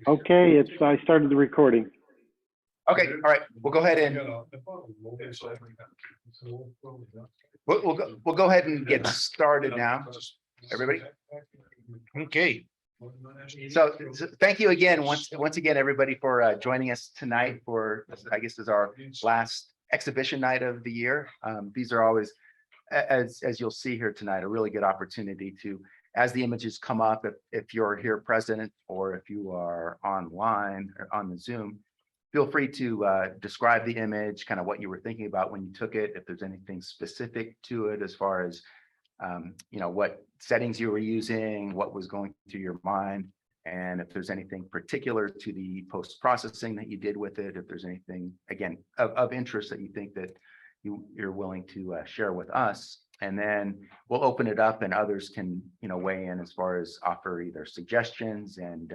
Okay, I started the recording. Okay, all right, we'll go ahead and we'll go ahead and get started now, everybody. Okay. So thank you again, once again, everybody, for joining us tonight for, I guess, is our last exhibition night of the year. These are always, as you'll see here tonight, a really good opportunity to, as the images come up, if you're here present or if you are online or on the Zoom, feel free to describe the image, kind of what you were thinking about when you took it, if there's anything specific to it as far as what settings you were using, what was going through your mind, and if there's anything particular to the post-processing that you did with it, if there's anything, again, of interest that you think that you're willing to share with us. And then we'll open it up and others can, weigh in as far as offer either suggestions. And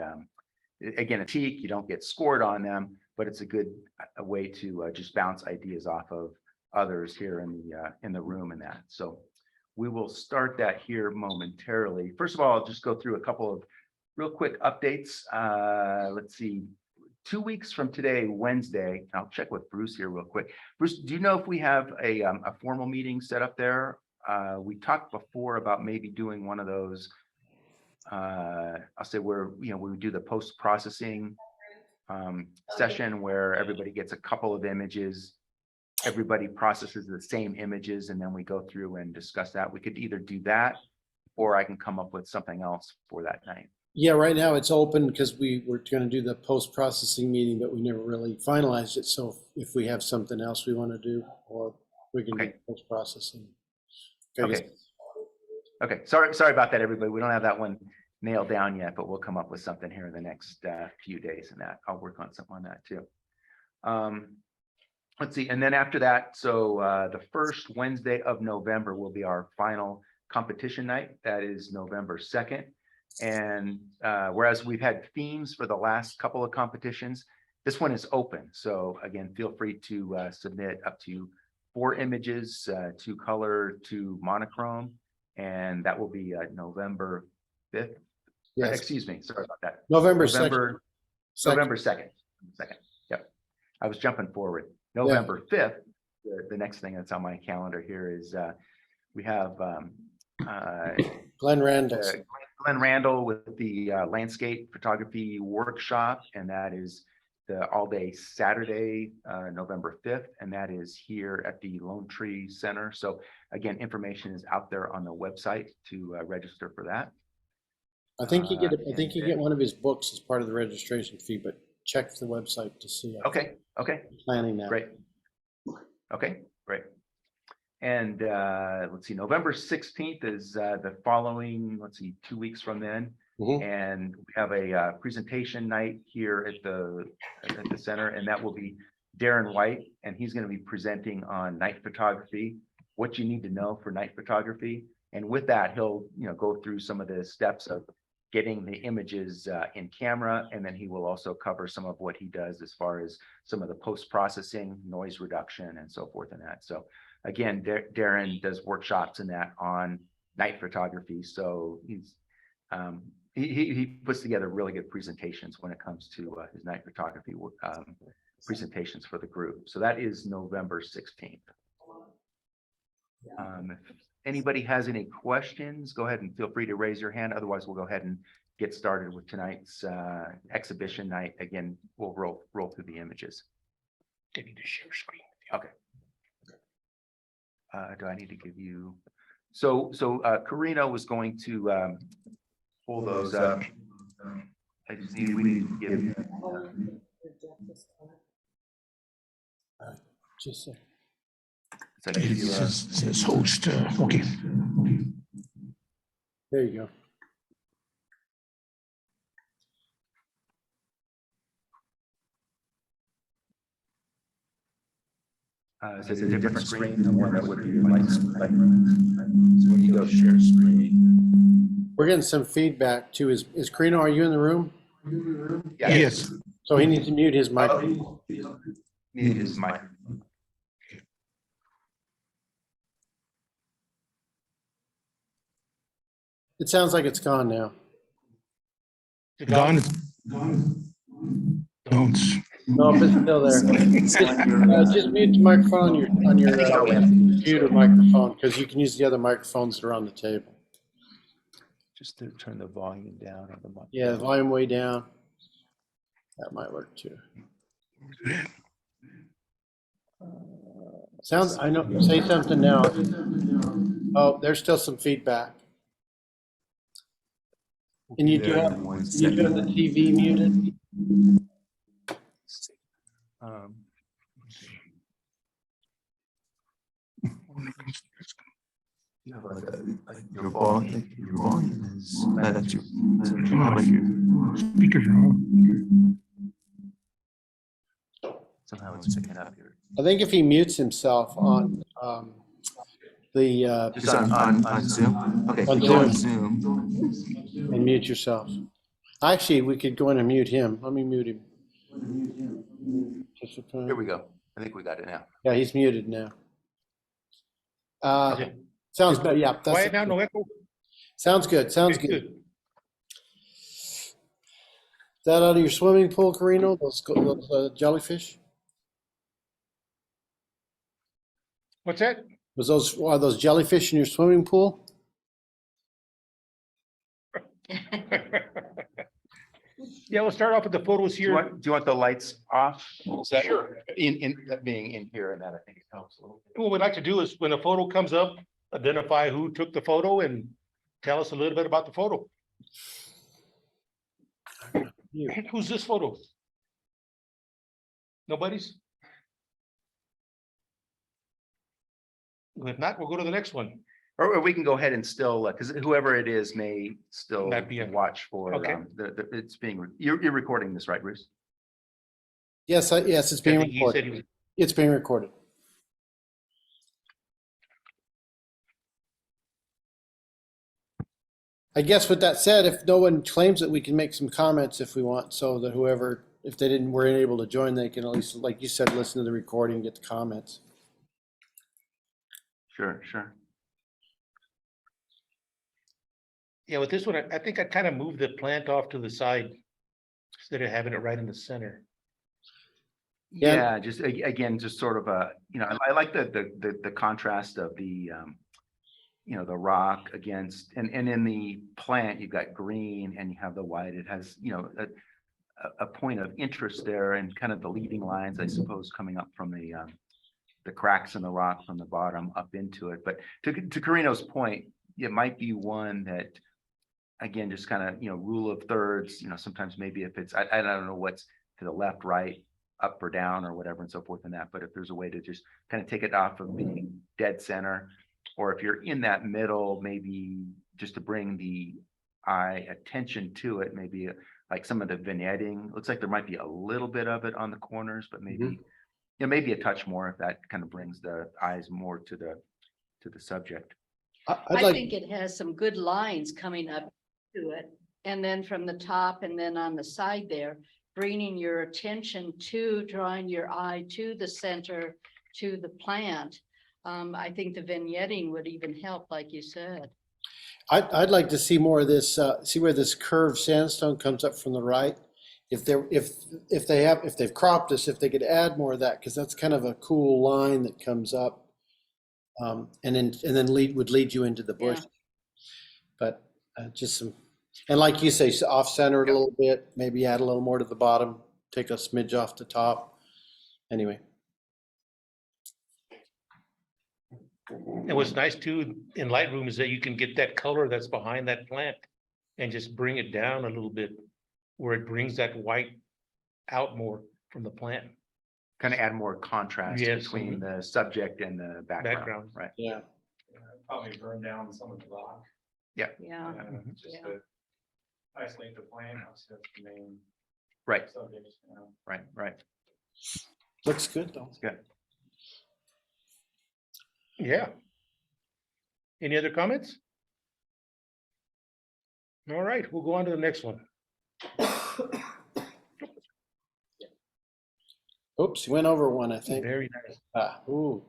again, a critique, you don't get scored on them, but it's a good way to just bounce ideas off of others here in the room and that. So we will start that here momentarily. First of all, I'll just go through a couple of real quick updates. Let's see, 2 weeks from today, Wednesday, I'll check with Bruce here real quick. Bruce, do you know if we have a formal meeting set up there? We talked before about maybe doing one of those, I'll say where, we would do the post-processing session where everybody gets a couple of images. Everybody processes the same images and then we go through and discuss that. We could either do that or I can come up with something else for that night. Yeah, right now it's open because we were going to do the post-processing meeting, but we never really finalized it. So if we have something else we want to do, or we can do post-processing. Okay. Sorry about that, everybody. We don't have that one nailed down yet, but we'll come up with something here in the next few days, and that I'll work on something on that too. Let's see, and then after that, so the first Wednesday of November will be our final competition night. That is November 2nd. And whereas we've had themes for the last couple of competitions, this one is open. So again, feel free to submit up to 4 images, 2 color, 2 monochrome, and that will be November 5th. Yes. Excuse me, sorry about that. November 2nd. November 2nd. Yep, I was jumping forward. November 5th. The next thing that's on my calendar here is we have Glenn Randall. Glenn Randall with the landscape photography workshop, and that is the all-day Saturday, November 5th, and that is here at the Lone Tree Center. So again, information is out there on the website to register for that. I think you get one of his books as part of the registration fee, but check the website to see. Okay. Planning that. Great. Okay, great. And let's see, November 16th is the following, 2 weeks from then. Mm-hmm. And we have a presentation night here at the center, and that will be Darren White, and he's going to be presenting on night photography, what you need to know for night photography. And with that, he'll go through some of the steps of getting the images in camera, and then he will also cover some of what he does as far as some of the post-processing, noise reduction, and so forth and that. So again, Darren does workshops in that on night photography. So he's he puts together really good presentations when it comes to his night photography presentations for the group. So that is November 16th. If anybody has any questions, go ahead and feel free to raise your hand. Otherwise, we'll go ahead and get started with tonight's exhibition night. Again, we'll roll through the images. They need to share screen. Okay. Do I need to give you? So Karina was going to pull those up. I just need we need to give. Just a second. So it says host. Okay. There you go. So it's a different screen than one that would be like. So when you go share screen. We're getting some feedback too. Is Karina, are you in the room? Yeah. Yes. So he needs to mute his mic. Mute his mic. It sounds like it's gone now. Gone. Don't. No, if it's still there. Just mute the microphone on your computer microphone, because you can use the other microphones that are on the table. Just to turn the volume down on the mic. Yeah, the volume way down. That might work too. Sounds, I know, say something now. Oh, there's still some feedback. And you do have the TV muted? Your volume is, that's your, Speakers are on. somehow it's picking up here. I think if he mutes himself on the, Just on Zoom? Okay, On go on Zoom. and mute yourself. Actually, we could go in and mute him. Let me mute him. Here we go. I think we got it now. Yeah, he's muted now. Sounds better, yeah. that's Quiet it. now, no echo? Sounds good, sounds Okay, good. Is that out of your swimming pool, Carino, those jellyfish? What's that? Are those jellyfish in your swimming pool? Yeah, we'll start off with the photos Do you here. want, do you want the lights off? Is that- Sure. In, that being in here and that, I think it helps a little bit. What we'd like to do is when a photo comes up, identify who took the photo and tell us a little bit about the photo. You. Who's this photo? Nobody's? If not, we'll go to the next one. Or we can go ahead and still, because whoever it is may still Not be in. watch for, Okay. it's being, you're recording this, right, Bruce? Yes, yes, it's I being think he said he recorded. was, It's being recorded. I guess with that said, if no one claims it, we can make some comments if we want, so that whoever, if they weren't able to join, they can at least, like you said, listen to the recording, and get the comments. Sure, sure. yeah, with this one, I think I kind of moved the plant off to the side instead of having it right in the center. Yeah. Yeah, just again, just sort of a, I like the contrast of the, the rock against, and in the plant, you've got green and you have the white. It has, a point of interest there and kind of the leading lines, I suppose, coming up from the cracks in the rock from the bottom up into it. But to Carino's point, it might be one that, again, just kind of, rule of thirds, sometimes maybe if it's, I don't know what's to the left, right, up or down or whatever and so forth and that, but if there's a way to just kind of take it off of being dead center, or if you're in that middle, maybe just to bring the eye attention to it, maybe like some of the vignetting, looks like there might be a little bit of it on the corners, but maybe, maybe a touch more if that kind of brings the eyes more to the subject. I'd I like, think it has some good lines coming up to it. And then from the top and then on the side there, bringing your attention to, drawing your eye to the center, to the plant. I think the vignetting would even help, like you said. I'd like to see more of this, see where this curved sandstone comes up from the right. If they've cropped this, if they could add more of that, because that's kind of a cool line that comes up. And then would lead you into the bush. Yeah. But just some, and like you say, off center it a little bit, maybe add a little more to the bottom, take a smidge off the top. Anyway. And what's nice too in Lightroom is that you can get that color that's behind that plant and just bring it down a little bit where it brings that white out more from the plant. Kind of add more contrast Yes, between the subject and the background, Background. right? Yeah. Probably burn down some of the rock, Yeah. just Yeah. to isolate the plant, obviously that's the main Right, subject, right. Looks good though. It's good. Yeah. Any other comments? All right, we'll go on to the next one. Oops, you went over one, I think. Very nice. Ooh.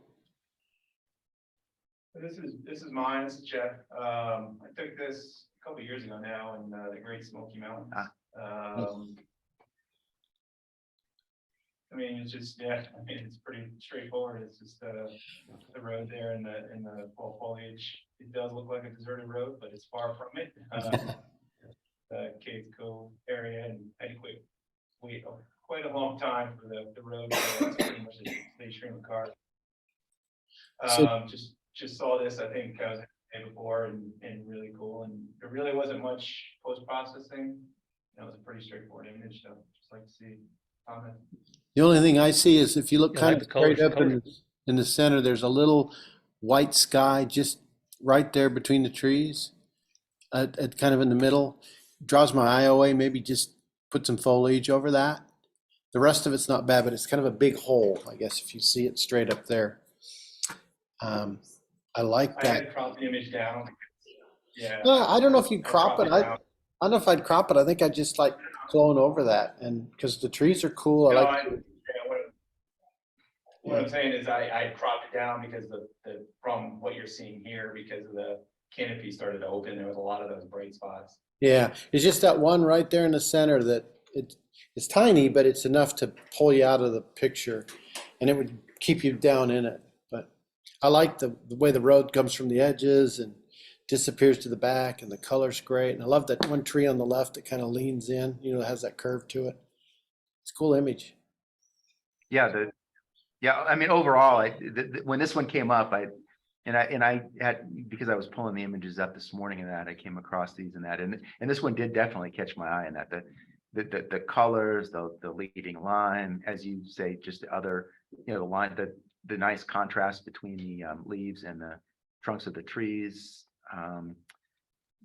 This is mine, this is Jeff. I took this couple years ago now in the Great Smoky Mountains. I mean, it's just, yeah, I mean, it's pretty straightforward. It's just the road there in the fall foliage. It does look like a deserted road, but it's far from it. The Cave Cove area, and I think we wait quite a long time for the road. It's pretty much a steady stream of cars. Just saw this, I think I was there before, and really cool. And there really wasn't much post-processing. It was a pretty straightforward image, so just like to see comment. The only thing I see is if you look Yeah, kind like of the colors- straight up in the center, there's a little white sky just right there between the trees, at kind of in the middle. Draws my eye away. Maybe just put some foliage over that. The rest of it's not bad, but it's kind of a big hole, I guess, if you see it straight up there. I like I that. had cropped the image down. Yeah. I don't know if you crop cropped it. I down. don't know if I'd crop it. I think I'd just like clone over that, and because the trees are cool. I No, like. what I'm saying is I cropped it down because the from what you're seeing here, because of the canopy started to open, there was a lot of those bright spots. Yeah, it's just that one right there in the center that it's tiny, but it's enough to pull you out of the picture, and it would keep you down in it. But I like the way the road comes from the edges and disappears to the back, and the color's great. And I love that one tree on the left that kind of leans in, has that curve to it. It's a cool image. Yeah, I mean, overall, when this one came up, I had, because I was pulling the images up this morning and that, I came across these and that, and this one did definitely catch my eye in that, the colors, the leading line, as you say, just the other, the line, the nice contrast between the leaves and the trunks of the trees.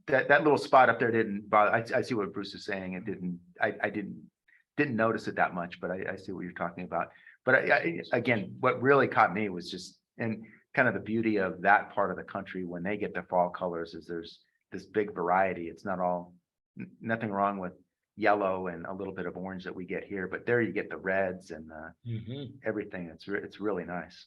That little spot up there didn't bother. I see what Bruce is saying. It didn't, I didn't notice it that much, but I see what you're talking about. But again, what really caught me was just, and kind of the beauty of that part of the country when they get the fall colors, is there's this big variety. It's not all, nothing wrong with yellow and a little bit of orange that we get here, but there you get the reds and everything. It's really nice.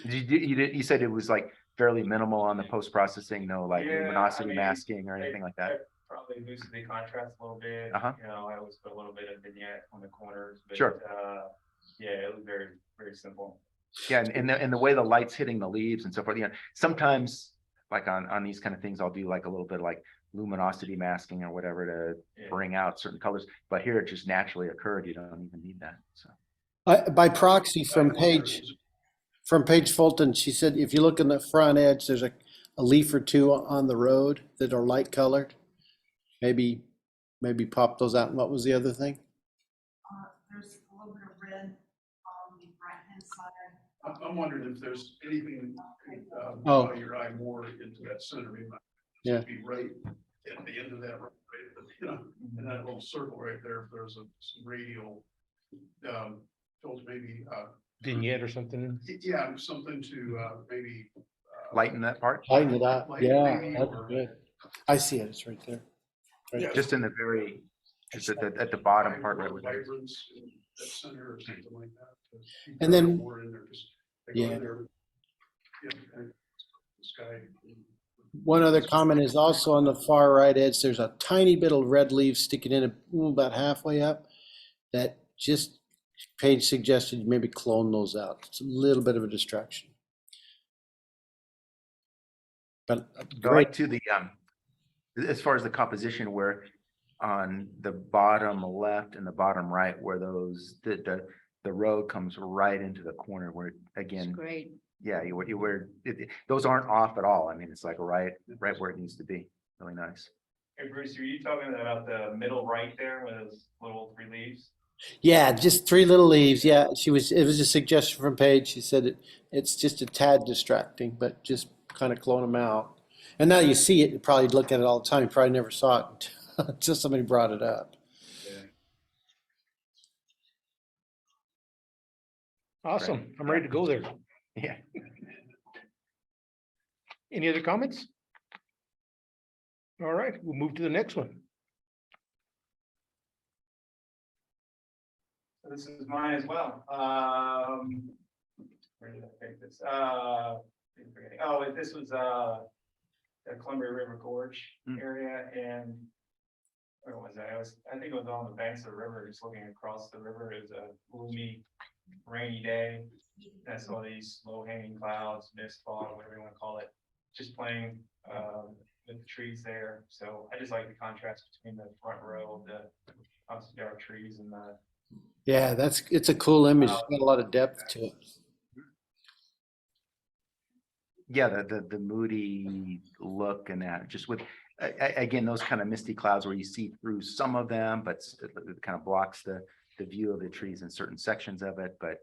You said it was like fairly minimal on the post-processing, no like luminosity masking or anything like that? Probably boosted the contrast a little bit. Uh-huh. I always put a little bit of vignette on the corners, but Sure. Yeah, it was very, very simple. Yeah, and the way the light's hitting the leaves and so forth. Sometimes like on these kind of things, I'll do like a little bit of like luminosity masking or whatever to bring out certain colors. But here it just naturally occurred. You don't even need that. So By proxy from Paige Fulton, she said if you look in the front edge, there's a leaf or two on the road that are light colored. Maybe pop those out. And what was the other thing? There's a little bit of red on the right-hand side. I'm wondering if there's anything Oh. your eye more into that center. It might Yeah. be right at the end of that, right, in that little circle right there. If there's some radial, fills maybe Vignette or something. yeah, something to maybe lighten that part, Lighten it up. Lighten Yeah, maybe, that's or- good. I see it. It's right there. Right there. just in the very, just at the bottom part, right? vibrance in that center or something like that. to keep And then- more in there, 'cause they go in Yeah. there, and the sky. One other comment is also on the far right edge, there's a tiny bit of red leaves sticking in about halfway up that just Paige suggested you maybe clone those out. It's a little bit of a distraction. But Go great. right to the as far as the composition, where on the bottom left and the bottom right, where those the road comes right into the corner, where It's again, great. yeah, those aren't off at all. I mean, it's like right where it needs to be. Really nice. Hey Bruce, are you talking about the middle right there with those little 3 leaves? Yeah, just 3 little leaves. Yeah, it was a suggestion from Paige. She said it's just a tad distracting, but just kind of clone them out. And now you see it, you probably look at it all the time. You probably never saw it until somebody brought it up. Awesome. I'm ready to go there. Yeah. Any other comments? All right, we'll move to the next one. So this is mine as well. Where did I take this? Oh, this was the Columbia River Gorge Mm. area and where was I? I think it was on the banks of the river, just looking across the river. It was a gloomy, rainy day. And I saw these low hanging clouds, mist, fog, whatever you want to call it, just playing with the trees there. So I just like the contrast between the front row of the obviously dark trees and the Yeah, it's a cool image. It's got a lot of depth to it. Yeah, the moody look and that, just with, again, those kind of misty clouds where you see through some of them, but it kind of blocks the view of the trees in certain sections of it. But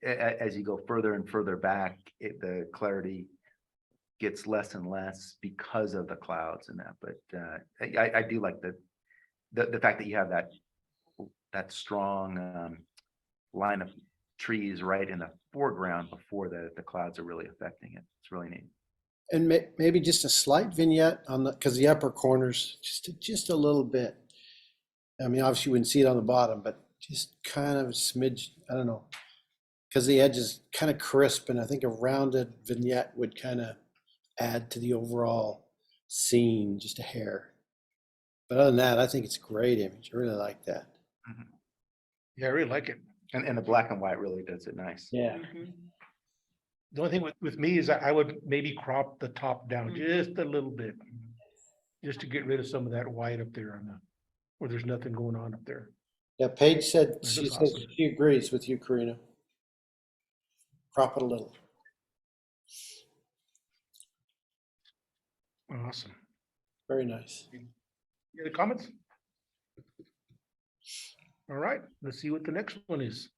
as you go further and further back, the clarity gets less and less because of the clouds and that. But I do like the fact that you have that strong line of trees right in the foreground before the clouds are really affecting it. It's really neat. And maybe just a slight vignette on because the upper corners, just a little bit. I mean, obviously you wouldn't see it on the bottom, but just kind of a smidge, I don't know, because the edge is kind of crisp, and I think a rounded vignette would kind of add to the overall scene, just a hair. But other than that, I think it's a great image. I really like that. Yeah, I really like it. And the black and white really does it nice. Yeah. Mhm. The only thing with me is that I would maybe crop the top down just a little bit. Just to get rid of some of that white up there on where there's nothing going on up there. Yeah, Paige said, This she is says awesome. she agrees with you, Karina. Crop it a little. Awesome. Very nice. Any other comments? All right, let's see what the next one is.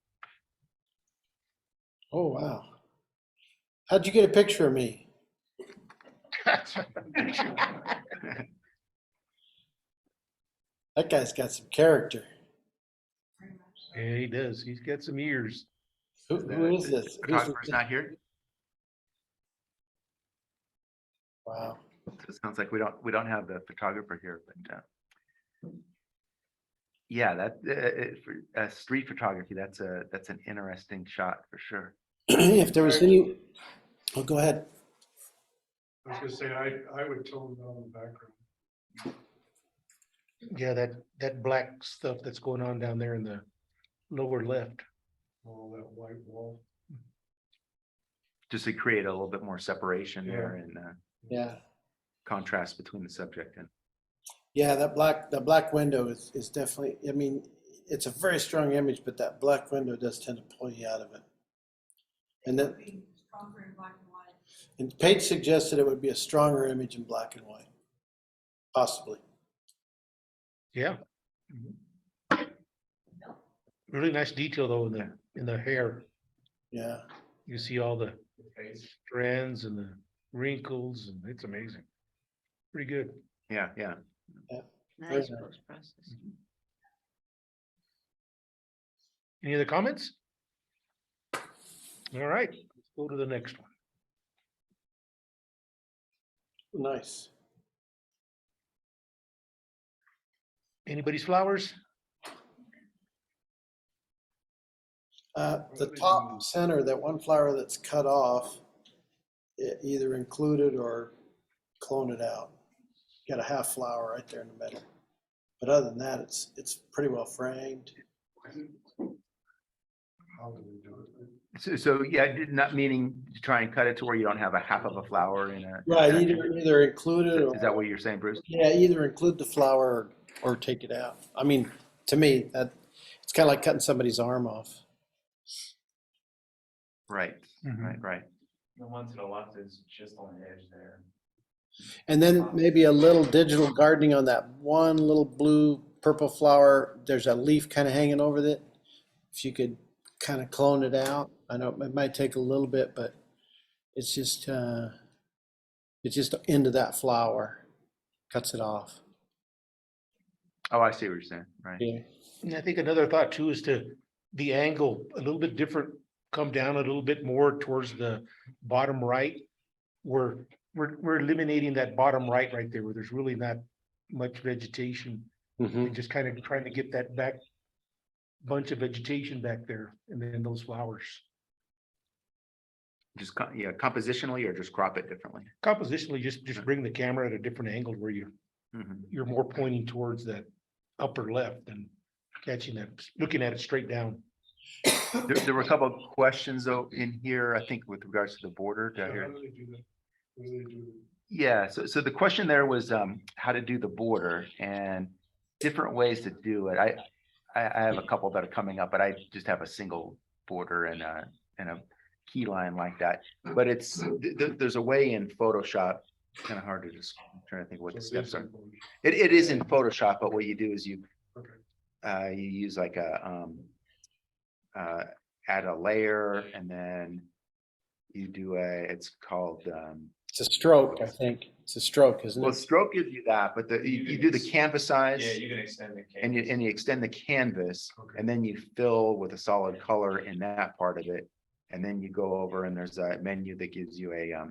Oh, wow. How'd you get a picture of me? That guy's got some character. Yeah, he does. He's got some ears. Who is this? Photographer's not here. Wow. So it sounds like we don't have the photographer here, but yeah, for street photography, that's an interesting shot for sure. If there was any, oh, go ahead. I was gonna say, I would tone down the background. Yeah, that black stuff that's going on down there in the lower left. All that white wall. Just to create a little bit more separation there and Yeah. contrast between the subject and. Yeah, that black window is definitely, I mean, it's a very strong image, but that black window does tend to pull you out of it. And then, Stronger in black and white. and Paige suggested it would be a stronger image in black and white. Possibly. Yeah. Really nice detail though in the hair. Yeah. You see all the face. strands and the wrinkles, and it's amazing. Pretty good. Yeah. Nice Very nice. post-process. Any other comments? All right, let's go to the next one. Nice. Anybody's flowers? The top center, that one flower that's cut off, either included or clone it out. Got a half flower right there in the middle. But other than that, it's pretty well framed. How do we do it? So yeah, not meaning to try and cut it to where you don't have a half of a flower in a. Right, either included or. Is that what you're saying, Bruce? Yeah, either include the flower or take it out. I mean, to me, that it's kind of like cutting somebody's arm off. Right, Mhm. right. The one to the left is just on the edge there. And then maybe a little digital gardening on that one little blue purple flower. There's a leaf kind of hanging over it. If you could kind of clone it out. I know it might take a little bit, but it's just into that flower, cuts it off. Oh, I see what you're saying, right. Yeah. And I think another thought too is to the angle a little bit different, come down a little bit more towards the bottom right. We're eliminating that bottom right there where there's really not much vegetation. Mhm. And just kind of trying to get that back bunch of vegetation back there and then those flowers. Just, compositionally or just crop it differently? Compositionally, just bring the camera at a different angle where Mhm. you're more pointing towards that upper left and catching that, looking at it straight down. There were a couple of questions though in here, I think with regards to the border. Did I hear it? Yeah, so the question there was how to do the border and different ways to do it. I have a couple that are coming up, but I just have a single border and a key line like that. But there's a way in Photoshop, kind of hard to just, I'm trying to think what the steps are. It is in Photoshop, but what you do is you use like add a layer and then you do it's called It's a stroke, I think. It's a stroke, isn't well, it? stroke gives you that, but you do the canvas size. Yeah, you can extend the And you extend the canvas and then you fill with a solid color in that part of it. And then you go over and there's a menu that gives you a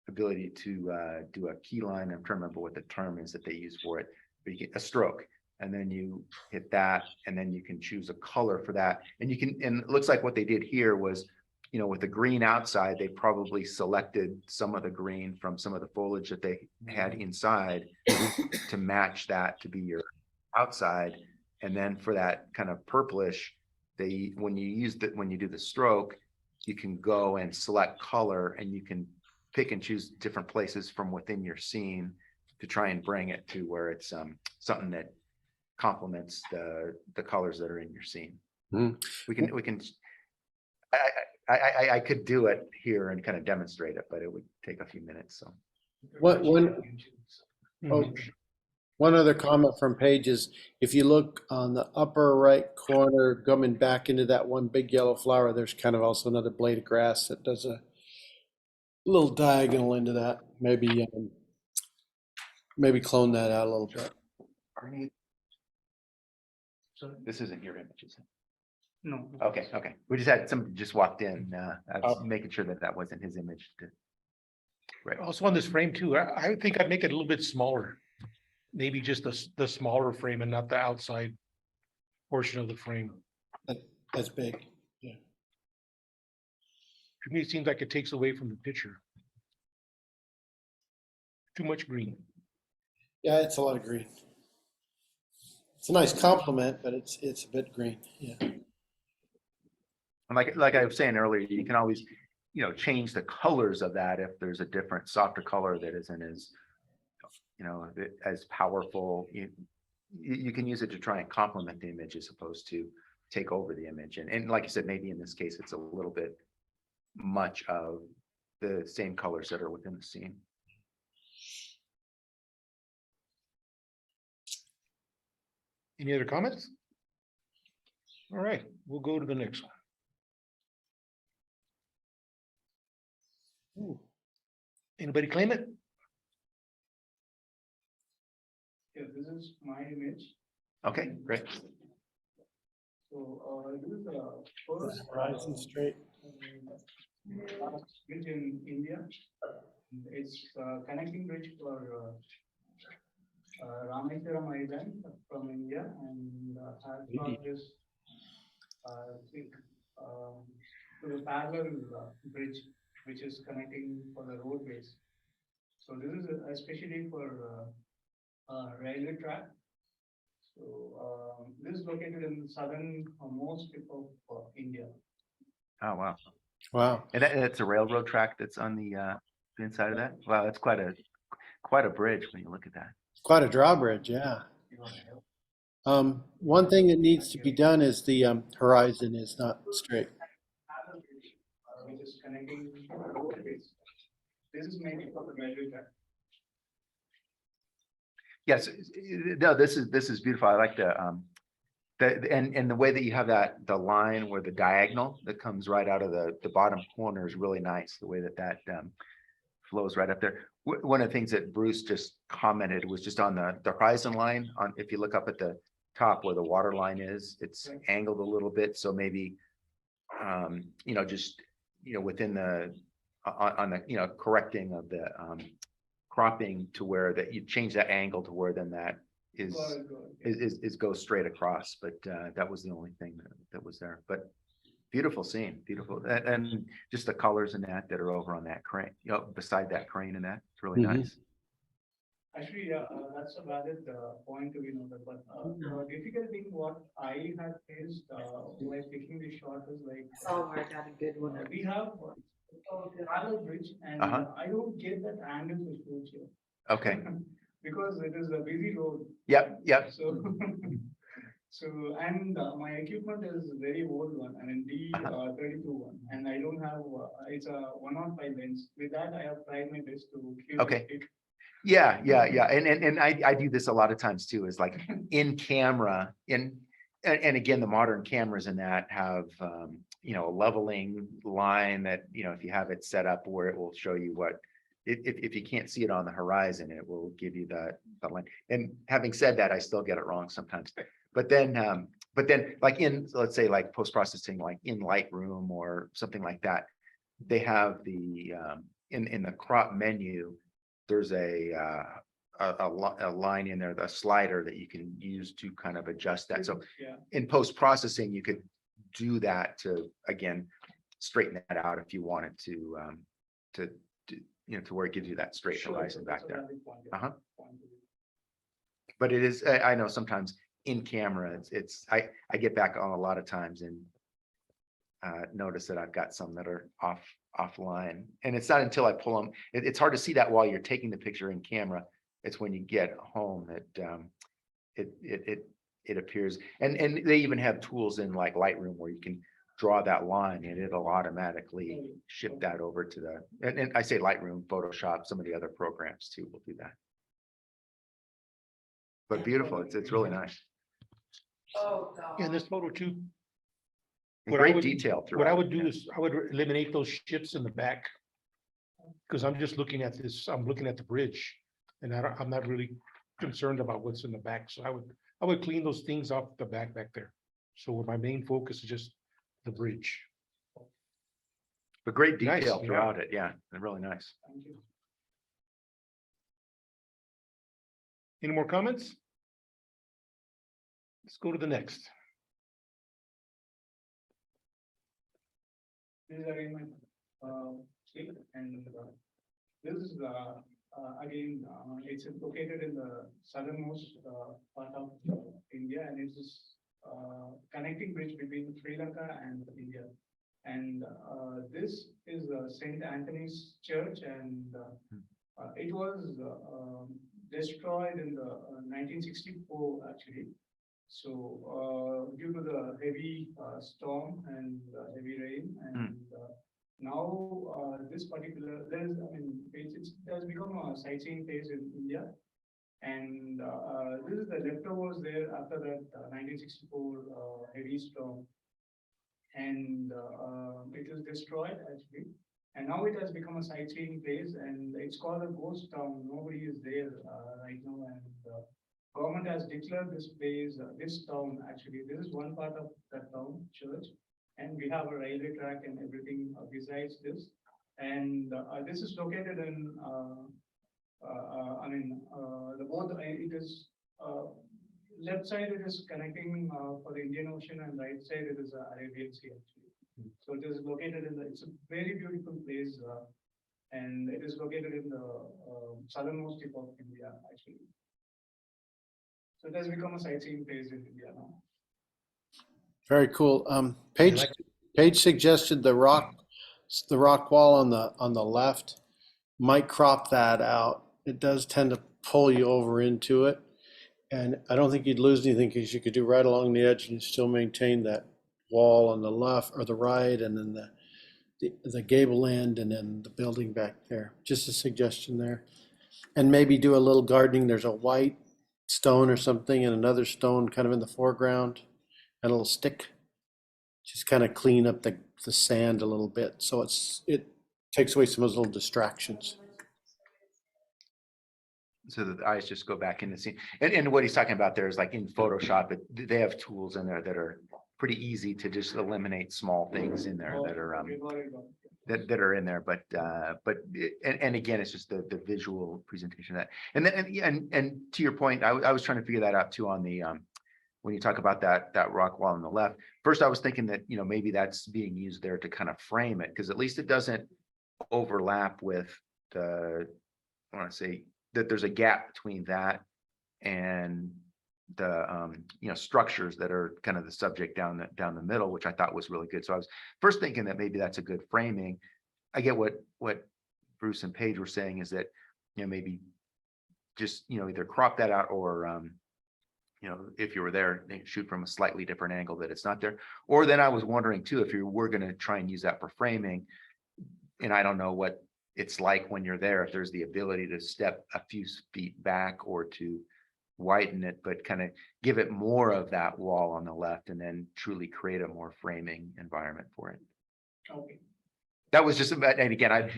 ability to do a key line. I'm trying to remember what the term is that they use for it, but you get a stroke. And then you hit that and then you can choose a color for that. And it looks like what they did here was, with the green outside, they probably selected some of the green from some of the foliage that they had inside to match that to be your outside. And then for that kind of purplish, when you do the stroke, you can go and select color and you can pick and choose different places from within your scene to try and bring it to where it's something that complements the colors that are in your scene. Mm. I could do it here and kind of demonstrate it, but it would take a few minutes, so. One other comment from Paige is, if you look on the upper right corner, coming back into that one big yellow flower, there's kind of also another blade of grass that does a little diagonal into that. Maybe clone that out a little bit. This isn't your image, is it? No. Okay. We just had somebody just walked in. I was making sure that wasn't his image. Right. Also on this frame too, I think I'd make it a little bit smaller. Maybe just the smaller frame and not the outside portion of the frame. That's big. Yeah. To me, it seems like it takes away from the picture. Too much green. Yeah, it's a lot of green. It's a nice compliment, but it's a bit green. Yeah. And like I was saying earlier, you can always, change the colors of that if there's a different softer color that isn't as, as powerful. You can use it to try and complement the image as opposed to take over the image. And like you said, maybe in this case, it's a little bit much of the same colors that are within the scene. Any other comments? All right, we'll go to the next one. Ooh. Anybody claim it? Yeah, this is my image. Okay, great. So, this is the first Horizon straight. bridge in India. It's connecting bridge for Rameswaram Island from India and has got this to the parallel bridge which is connecting for the roadways. So this is especially for railway track. So this is located in the southern most tip of India. Oh, wow. Wow. And that's a railroad track that's on the inside of that. Wow, that's quite a bridge when you look at that. Quite a drawbridge, yeah. One thing that needs to be done is the horizon is not straight. Which is connecting roadways. This is mainly for the railway track. Yes, no, this is beautiful. I like and the way that you have the line where the diagonal that comes right out of the bottom corner is really nice. The way that flows right up there. One of the things that Bruce just commented was just on the horizon line. If you look up at the top where the water line is, it's angled a little bit. So maybe, within on the correcting of the cropping to where that you change that angle to where then that is goes straight across. But that was the only thing that was there. But Beautiful scene, beautiful. And just the colors and that are over on that crane, beside that crane and that, it's really Mhm. nice. Actually, yeah, that's a valid point to be noted, but the difficult thing what I had faced while taking the shot is like. Oh, I got a good one. We have a parallel bridge and I don't get that angle to shoot here. Okay, Because it is a busy road. yep, yep, So, so, and my equipment is very old one, I mean, D32 one, and I don't have, it's a 105 lens. With that, I have tried my best to keep Okay. it. yeah, and I do this a lot of times too, is like in camera, and again, the modern cameras in that have, a leveling line that, if you have it set up where it will show you what, if you can't see it on the horizon, it will give you that line. And having said that, I still get it wrong sometimes. But then like let's say like post-processing, like in Lightroom or something like that, they have the, in the crop menu, there's a line in there, the slider that you can use to kind of adjust that. So Yeah. in post-processing, you could do that to, again, straighten that out if you wanted to where it gives you that straight horizon back there. Uh-huh. But it is, I know sometimes in camera, I get back on a lot of times and notice that I've got some that are offline. And it's not until I pull them, it's hard to see that while you're taking the picture in camera. It's when you get home that it appears. And they even have tools in like Lightroom where you can draw that line and it'll automatically ship that over to and I say Lightroom, Photoshop, some of the other programs too will do that. But beautiful, it's really nice. Oh, God. In this photo too, And What I great would- detail what I throughout. would do is I would eliminate those ships in the back. Because I'm just looking at this, I'm looking at the bridge and I'm not really concerned about what's in the back. So I would clean those things off the back there. So my main focus is just the bridge. But great Nice, detail yeah. throughout it, yeah, and really nice. Thank you. Any more comments? Let's go to the next. This is again my state and this is again it's located in the southernmost part of India and it is connecting bridge between Sri Lanka and India. And this is Saint Anthony's Church and it was destroyed in the 1964 actually. So due to the heavy storm and heavy rain and now this particular it has become a sightseeing place in India and this is the leftovers there after that 1964 heavy storm and it was destroyed actually and now it has become a sightseeing place and it's called a ghost town. Nobody is there right now and government has declared this place, this town actually, this is one part of that town, church, and we have a railway track and everything besides this. And this is located in, it is, left side it is connecting for the Indian Ocean and right side it is Arabian Sea actually. So it is located it's a very beautiful place and it is located in the southernmost tip of India actually. So it has become a sightseeing place in India now. Very cool. Paige suggested the rock wall on the left might crop that out. It does tend to pull you over into it. And I don't think you'd lose anything because you could do right along the edge and you still maintain that wall on the left or the right and then the gable end and then the building back there. Just a suggestion there. And maybe do a little gardening. There's a white stone or something and another stone kind of in the foreground and a little stick. Just kind of clean up the sand a little bit. So it takes away some of those little distractions. So that the eyes just go back in the scene. And what he's talking about there is like in Photoshop, they have tools in there that are pretty easy to just eliminate small things in there that are that are in there. But again, it's just the visual presentation of that. And then and to your point, I was trying to figure that out too on the when you talk about that rock wall on the left, first I was thinking that, maybe that's being used there to kind of frame it, because at least it doesn't overlap with I want to say that there's a gap between that and the, structures that are kind of the subject down the middle, which I thought was really good. So I was first thinking that maybe that's a good framing. I get what Bruce and Paige were saying is that, maybe just, either crop that out or, if you were there, shoot from a slightly different angle that it's not there. Or then I was wondering too, if you were going to try and use that for framing, and I don't know what it's like when you're there, if there's the ability to step a few feet back or to widen it, but kind of give it more of that wall on the left and then truly create a more framing environment for it. Okay. That was just about, and again,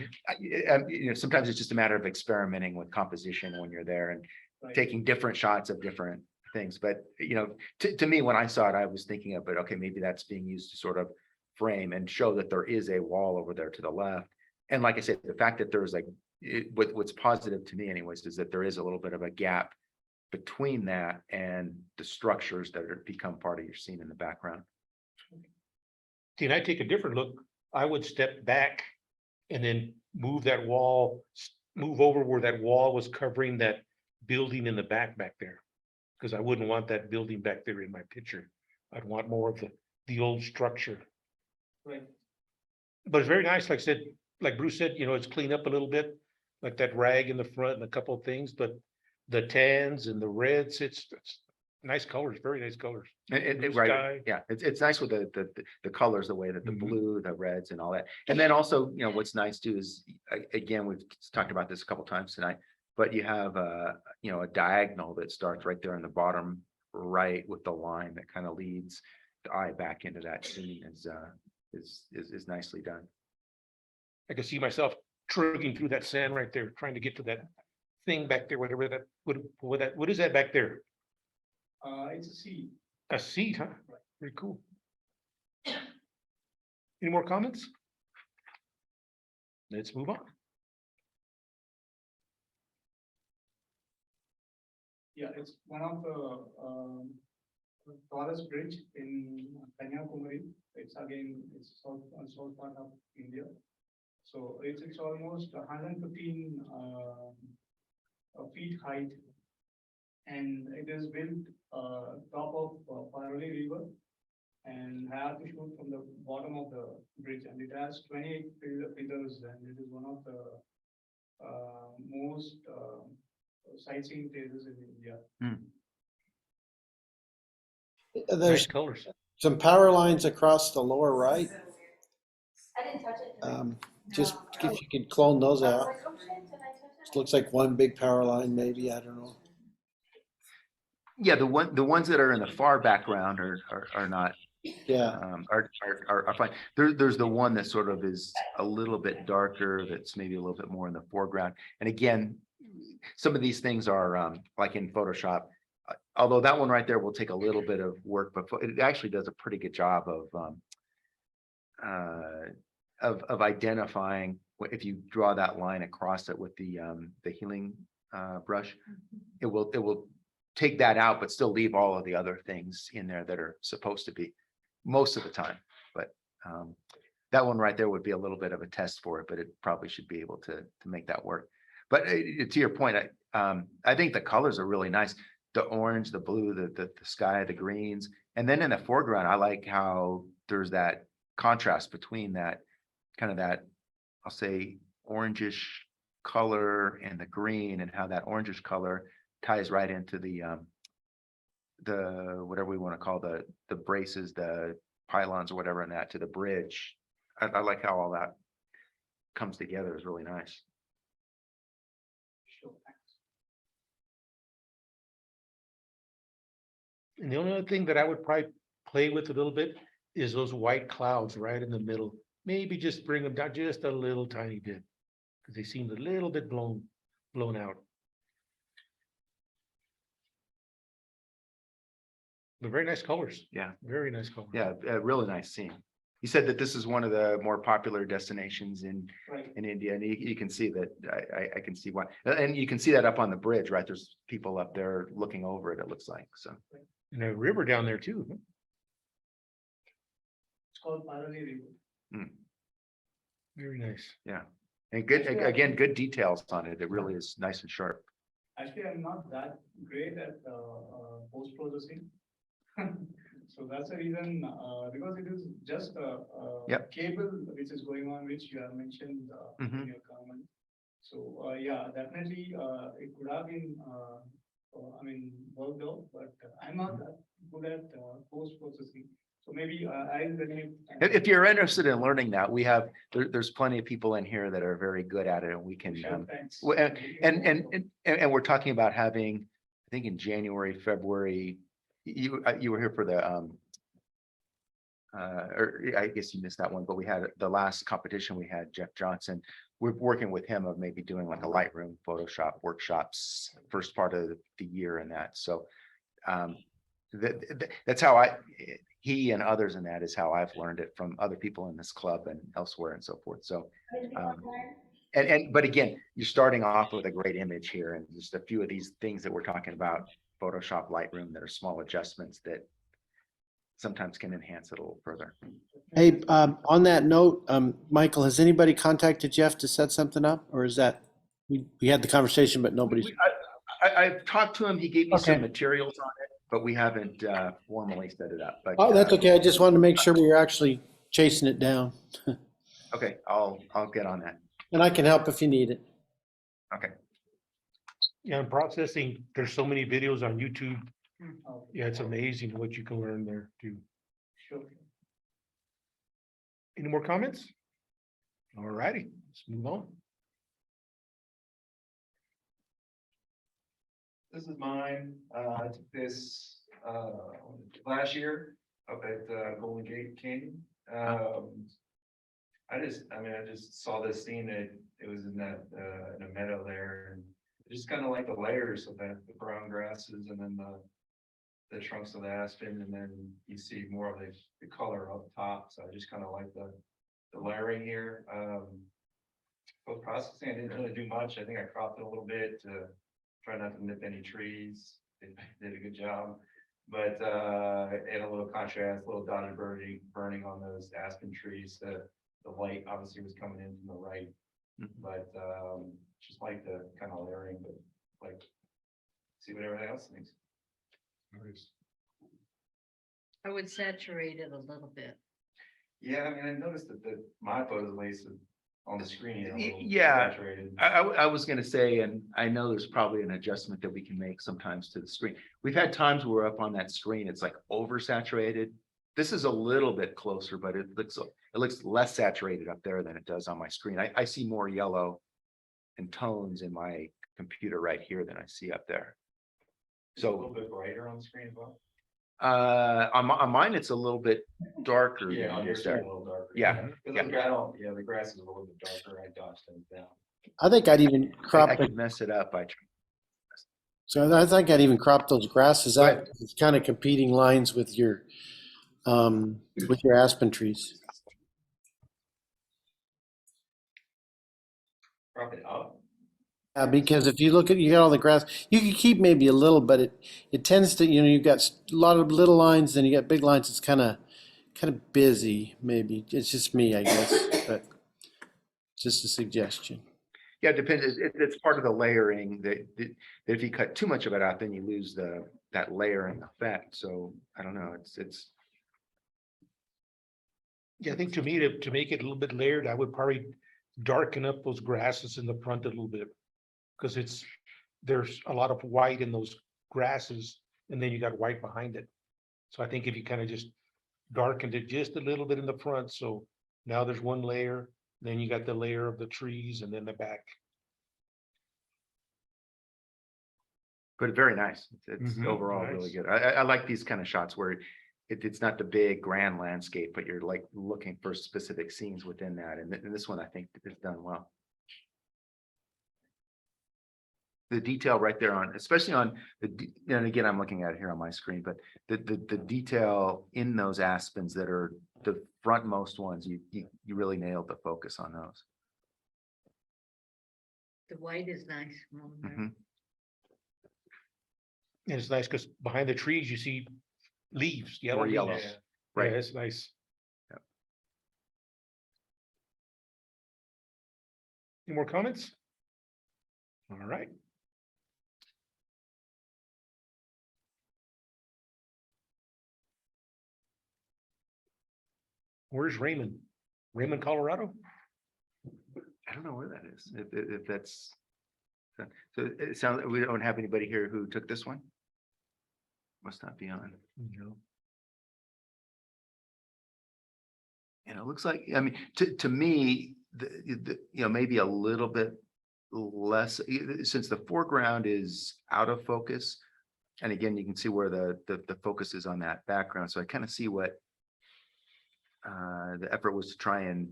sometimes it's just a matter of experimenting with composition when you're there and Right. taking different shots of different things. But, to me, when I saw it, I was thinking of it, okay, maybe that's being used to sort of frame and show that there is a wall over there to the left. And like I said, the fact that there's what's positive to me anyways, is that there is a little bit of a gap between that and the structures that are become part of your scene in the background. See, and I take a different look. I would step back and then move that wall, move over where that wall was covering that building in the back there. Because I wouldn't want that building back there in my picture. I'd want more of the old structure. Right. But it's very nice, like I said, like Bruce said, it's cleaned up a little bit, like that rag in the front and a couple of things, but the tans and the reds, it's nice colors, very nice colors. Blue Right, sky. yeah, it's nice with the colors, the way that the Mhm. blue, the reds and all that. And then also, what's nice too is, again, we've talked about this a couple times tonight, but you have a diagonal that starts right there in the bottom right with the line that kind of leads the eye back into that scene is nicely done. I can see myself trudging through that sand right there, trying to get to that thing back there, whatever that, what is that back there? It's a C. A seat, huh? Pretty cool. Any more comments? Let's move on. Yeah, it's one of the tallest bridge in Kanyakumari. It's south part of India. So it's almost 115 feet height. And it is built top of Paroli River and have to shoot from the bottom of the bridge, and it has 28 pillars, and it is one of the most sightseeing places in India. Nice There's colors. some power lines across the lower right. I didn't touch it. Just if you could clone those out. It looks like one big power line, maybe, I don't know. Yeah, the ones that are in the far background are not, Yeah, are fine. There's the one that sort of is a little bit darker, that's maybe a little bit more in the foreground. And again, some of these things are like in Photoshop, although that one right there will take a little bit of work, but it actually does a pretty good job of identifying if you draw that line across it with the healing brush, it will take that out, but still leave all of the other things in there that are supposed to be most of the time. But that one right there would be a little bit of a test for it, but it probably should be able to make that work. But to your point, I think the colors are really nice. The orange, the blue, the sky, the greens. And then in the foreground, I like how there's that contrast between that kind of that, I'll say, orangish color and the green, and how that orangish color ties right into the whatever we want to call the braces, the pylons or whatever, and that to the bridge. I like how all that comes together. Is really nice. Sure. And the only other thing that I would probably play with a little bit is those white clouds right in the middle. Maybe just bring them down just a little tiny bit, because they seem a little bit blown out. But very nice colors. Yeah. Very nice colors. Yeah, a really nice scene. You said that this is one of the more popular destinations Right. in India, and you can see that, I can see why. And you can see that up on the bridge, right? There's people up there looking over it looks like, so. And a river down there too. It's called Parali River. Very nice. And good, again, good details on it. It really is nice and sharp. Actually, I'm not that great at post-processing. So that's the reason, because it is just a Yep. cable which is going on, which you have mentioned in your comment. So, yeah, definitely, it could have been, I mean, worked out, but I'm not that good at post-processing. So maybe I'll really. If you're interested in learning that, we have, there's plenty of people in here that are very good at it, and we can, Sure, thanks. and we're talking about having, I think in January, February, you were here for the, or I guess you missed that one, but we had the last competition, we had Jeff Johnson. We're working with him of maybe doing like a Lightroom Photoshop workshops, first part of the year and that, so. That's how he and others in that is how I've learned it from other people in this club and elsewhere and so forth, so. But again, you're starting off with a great image here, and just a few of these things that we're talking about, Photoshop, Lightroom, that are small adjustments that sometimes can enhance it a little further. Hey, on that note, Michael, has anybody contacted Jeff to set something up, or is that, we had the conversation, but nobody's, I've talked to him, he gave me Okay. some materials on it, but we haven't formally set it up, but. oh, that's okay, I just wanted to make sure we were actually chasing it down. Okay, I'll get on that. And I can help if you need it. Okay. Yeah, and processing, there's so many videos on YouTube. Okay. Yeah, it's amazing what you can learn there too. Sure. Any more comments? All righty, let's move on. This is mine. I took this last year up at Golden Gate Canyon. I just saw this scene. It was in that in a meadow there, and just kind of like the layers of that, the brown grasses, and then the trunks of the aspen, and then you see more of the color up top. So I just kind of like the layering here. For processing, I didn't really do much. I think I cropped it a little bit to try not to nip any trees. They did a good job, but and a little contrast, a little dotted burning on those aspen trees. The light obviously was coming in from the right, but just like the kind of layering, but like see what everybody else thinks. I would saturate it a little bit. Yeah, I mean, I noticed that my photos at least on the screen, a little Yeah. saturated. I was gonna say, and I know there's probably an adjustment that we can make sometimes to the screen. We've had times where up on that screen, it's like oversaturated. This is a little bit closer, but it looks less saturated up there than it does on my screen. I see more yellow and tones in my computer right here than I see up there. It's a So little bit brighter on the screen as well. on mine, it's a little bit darker. Yeah, than on your yours screen there. a little darker. Yeah, Because the grass is a little bit darker. I dodged things down. I think I'd even crop I it. could mess it up by. So I think I'd even crop those grasses out. Right. It's kind of competing lines with your aspen trees. Crop it up. Because if you look at, you got all the grass, you can keep maybe a little, but it tends to, you've got a lot of little lines, then you got big lines. It's kind of busy, maybe. It's just me, I guess, but just a suggestion. Yeah, it depends. It's part of the layering that if you cut too much of it out, then you lose that layering effect. So I don't know. It's. Yeah, I think to me, to make it a little bit layered, I would probably darken up those grasses in the front a little bit. Because there's a lot of white in those grasses, and then you got white behind it. So I think if you kind of just darkened it just a little bit in the front, so now there's one layer, then you got the layer of the trees and then the back. But very nice. It's Mhm, overall nice. really good. I like these kind of shots where it's not the big grand landscape, but you're like looking for specific scenes within that. And this one, I think is done well. the detail right there on, especially on and again, I'm looking at it here on my screen, but the detail in those aspens that are the frontmost ones, you really nailed the focus on those. The white is nice. Mhm. And it's nice because behind the trees, you see leaves, yellow More leaves. yellow. Yeah, Right. it's nice. Yep. Any more comments? All right. Where's Raymond? Raymond, Colorado? I don't know where that is, if that's. So it sounds, we don't have anybody here who took this one? Must not be on. No. And it looks like, I mean, to me, maybe a little bit less, since the foreground is out of focus. And again, you can see where the focus is on that background. So I kind of see what the effort was to try and,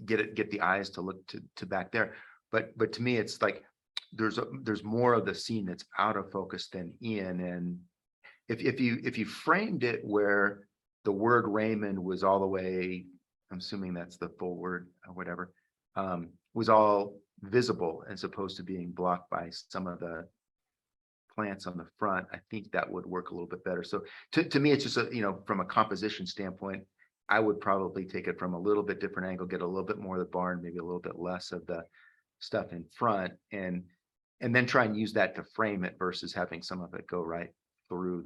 get the eyes to look to back there. But to me, it's like there's more of the scene that's out of focus than in. And if you framed it where the word Raymond was all the way, I'm assuming that's the full word or whatever, was all visible as opposed to being blocked by some of the plants on the front, I think that would work a little bit better. So to me, it's just from a composition standpoint, I would probably take it from a little bit different angle, get a little bit more of the barn, maybe a little bit less of the stuff in front, and then try and use that to frame it versus having some of it go right through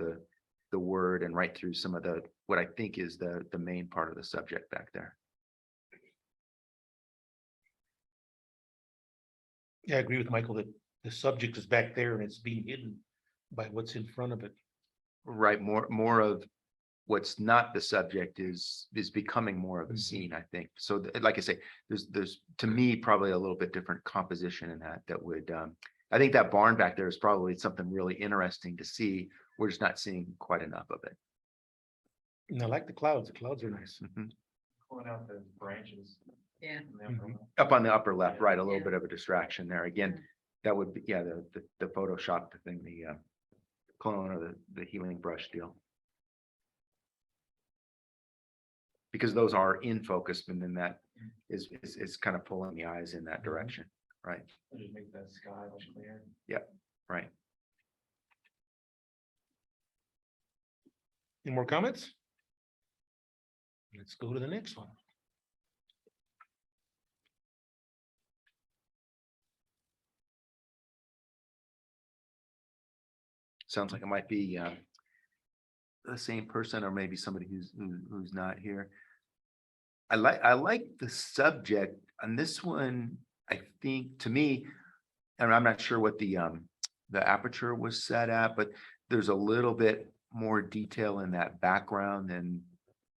the word and right through some of the what I think is the main part of the subject back there. Yeah, I agree with Michael that the subject is back there and it's being hidden by what's in front of it. Right, more of what's not the subject is becoming more of a scene, I think. So like I say, there's to me probably a little bit different composition in that would I think that barn back there is probably something really interesting to see. We're just not seeing quite enough of it. And I like the clouds are nice. Mhm. Pulling out the branches. Yeah. in the upper left. Up on the upper left, right, a little Yeah. bit of a distraction there. Again, that would be, yeah, the Photoshop thing, the clone or the healing brush deal. Because those are in focus, and then that is kind of pulling the eyes in that direction, right? Just make that sky much clearer. Right. Any more comments? Let's go to the next one. Sounds like it might be the same person or maybe somebody who's not here. I like the subject on this one. I think to me, and I'm not sure what the aperture was set at, but there's a little bit more detail in that background than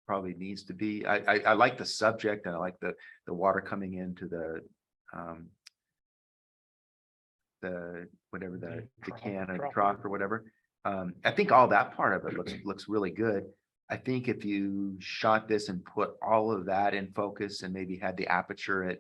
probably needs to be. I like the subject, and I like the water coming into the whatever the can or the trough or whatever. I think all that part of it looks really good. I think if you shot this and put all of that in focus and maybe had the aperture at,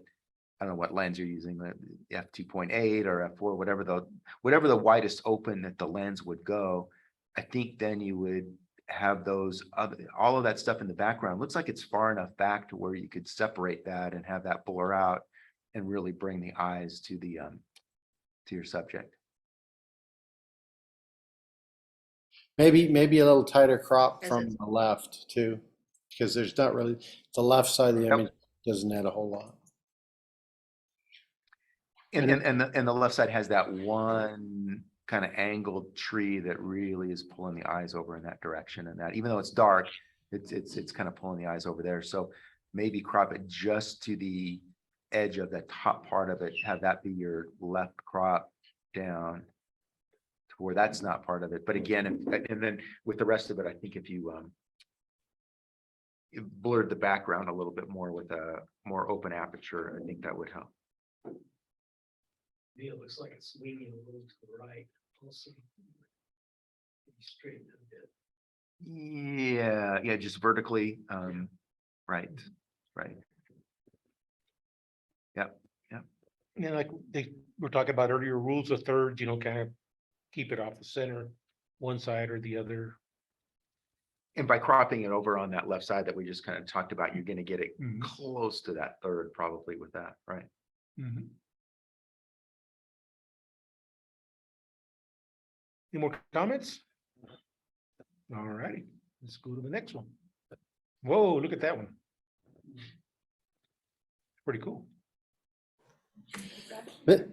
I don't know what lens you're using, the f2.8 or f4, whatever the widest open that the lens would go, I think then you would have all of that stuff in the background. Looks like it's far enough back to where you could separate that and have that blur out and really bring the eyes to to your subject. Maybe a little tighter crop As from it's- the left too, because there's not really, the left side of the Yep. image doesn't add a whole lot. And the left side has that one kind of angled tree that really is pulling the eyes over in that direction, and that even though it's dark, it's kind of pulling the eyes over there. So maybe crop it just to the edge of the top part of it, have that be your left crop down to where that's not part of it. But again, and then with the rest of it, I think if you blurred the background a little bit more with a more open aperture, I think that would help. It looks like it's leaning a little to the right. Also, straighten it a bit. Yeah, just vertically, right. And like we're talking about earlier, rules of thirds, kind of keep it off the center, one side or the other. And by cropping it over on that left side that we just kind of talked about, you're gonna get it Mhm. close to that third probably with that, right? Any more comments? All righty, let's go to the next one. Whoa, look at that one. Pretty cool. But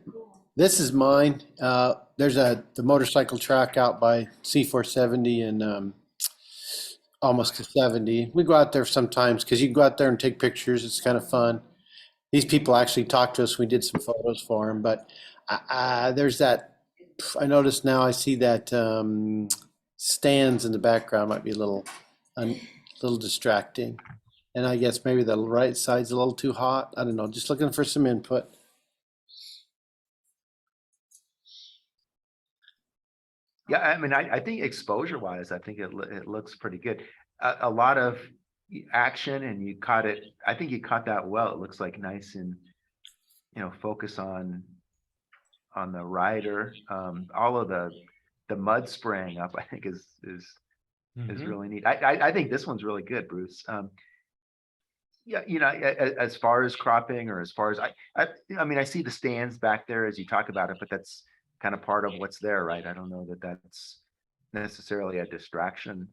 this is mine. There's the motorcycle track out by C470 and almost to 70. We go out there sometimes because you can go out there and take pictures. It's kind of fun. These people actually talked to us. We did some photos for them, but there's that. I noticed now I see that stands in the background might be a little distracting. And I guess maybe the right side's a little too hot. I don't know, just looking for some input. Yeah, I mean, I think exposure wise, I think it looks pretty good. A lot of action and you caught it. I think you caught that well. It looks like nice and, focus on the rider. All of the mud spraying up, I think is Mhm. really neat. I think this one's really good, Bruce. Yeah, as far as cropping or as far as I mean, I see the stands back there as you talk about it, but that's kind of part of what's there, right? I don't know that that's necessarily a distraction.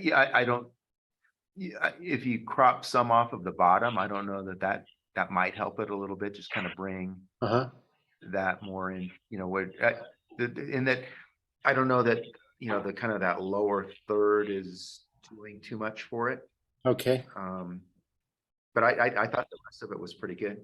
Yeah, I don't. Yeah, if you crop some off of the bottom, I don't know that might help it a little bit. Just kind of bring Uh-huh. that more in, where in that I don't know that the kind of that lower third is doing too much for it. Okay. But I thought the rest of it was pretty good.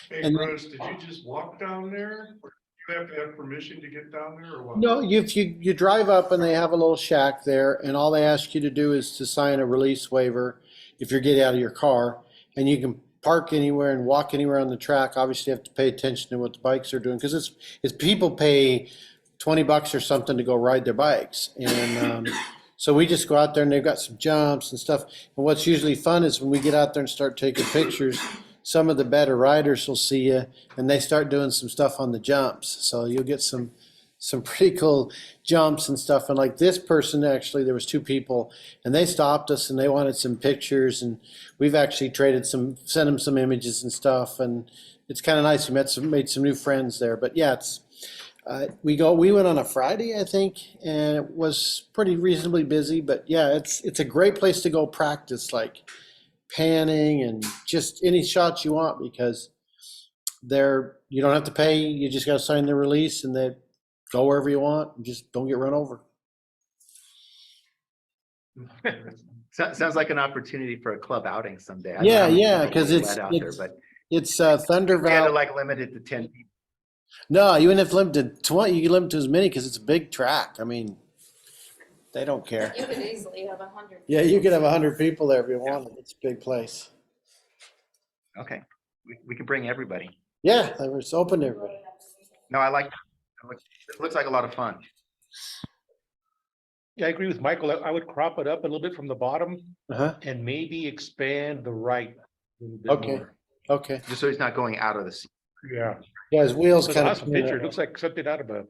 Hey, And- Bruce, did you just walk down there? Or do you have to have permission to get down there or what? No, if you drive up and they have a little shack there, and all they ask you to do is to sign a release waiver if you're getting out of your car, and you can park anywhere and walk anywhere on the track. Obviously, you have to pay attention to what the bikes are doing because it's people pay $20 or something to go ride their bikes, and so we just go out there and they've got some jumps and stuff. And what's usually fun is when we get out there and start taking pictures. Some of the better riders will see you, and they start doing some stuff on the jumps. So you'll get some pretty cool jumps and stuff. And like this person, actually, there was two people, and they stopped us and they wanted some pictures, and we've actually sent them some images and stuff. And it's kind of nice. We made some new friends there. But yeah, we went on a Friday, I think, and it was pretty reasonably busy. But yeah, it's a great place to go practice, like panning and just any shots you want, because you don't have to pay. You just got to sign the release and they go wherever you want and just don't get run over. Sounds like an opportunity for a club outing someday. I don't Yeah, know how many yeah, people because we it's let out there, but it's Thunder we had to Valley. like limit it to 10 people. No, you wouldn't have to limit to 20. You can limit to as many because it's a big track. I mean, they don't care. You could easily have 100. Yeah, you could have 100 people there if you wanted. It's a big place. Okay, we can bring everybody. Yeah, it's open to everybody. No, I like that. It looks like a lot of fun. Yeah, I agree with Michael. I would crop it up a little bit from the bottom Uh-huh. and maybe expand the right. a little bit Okay. more. Okay. Just so he's not going out of the seat. Yeah. Yeah, his wheels It's kind an of. awesome picture. It looks like something out of a.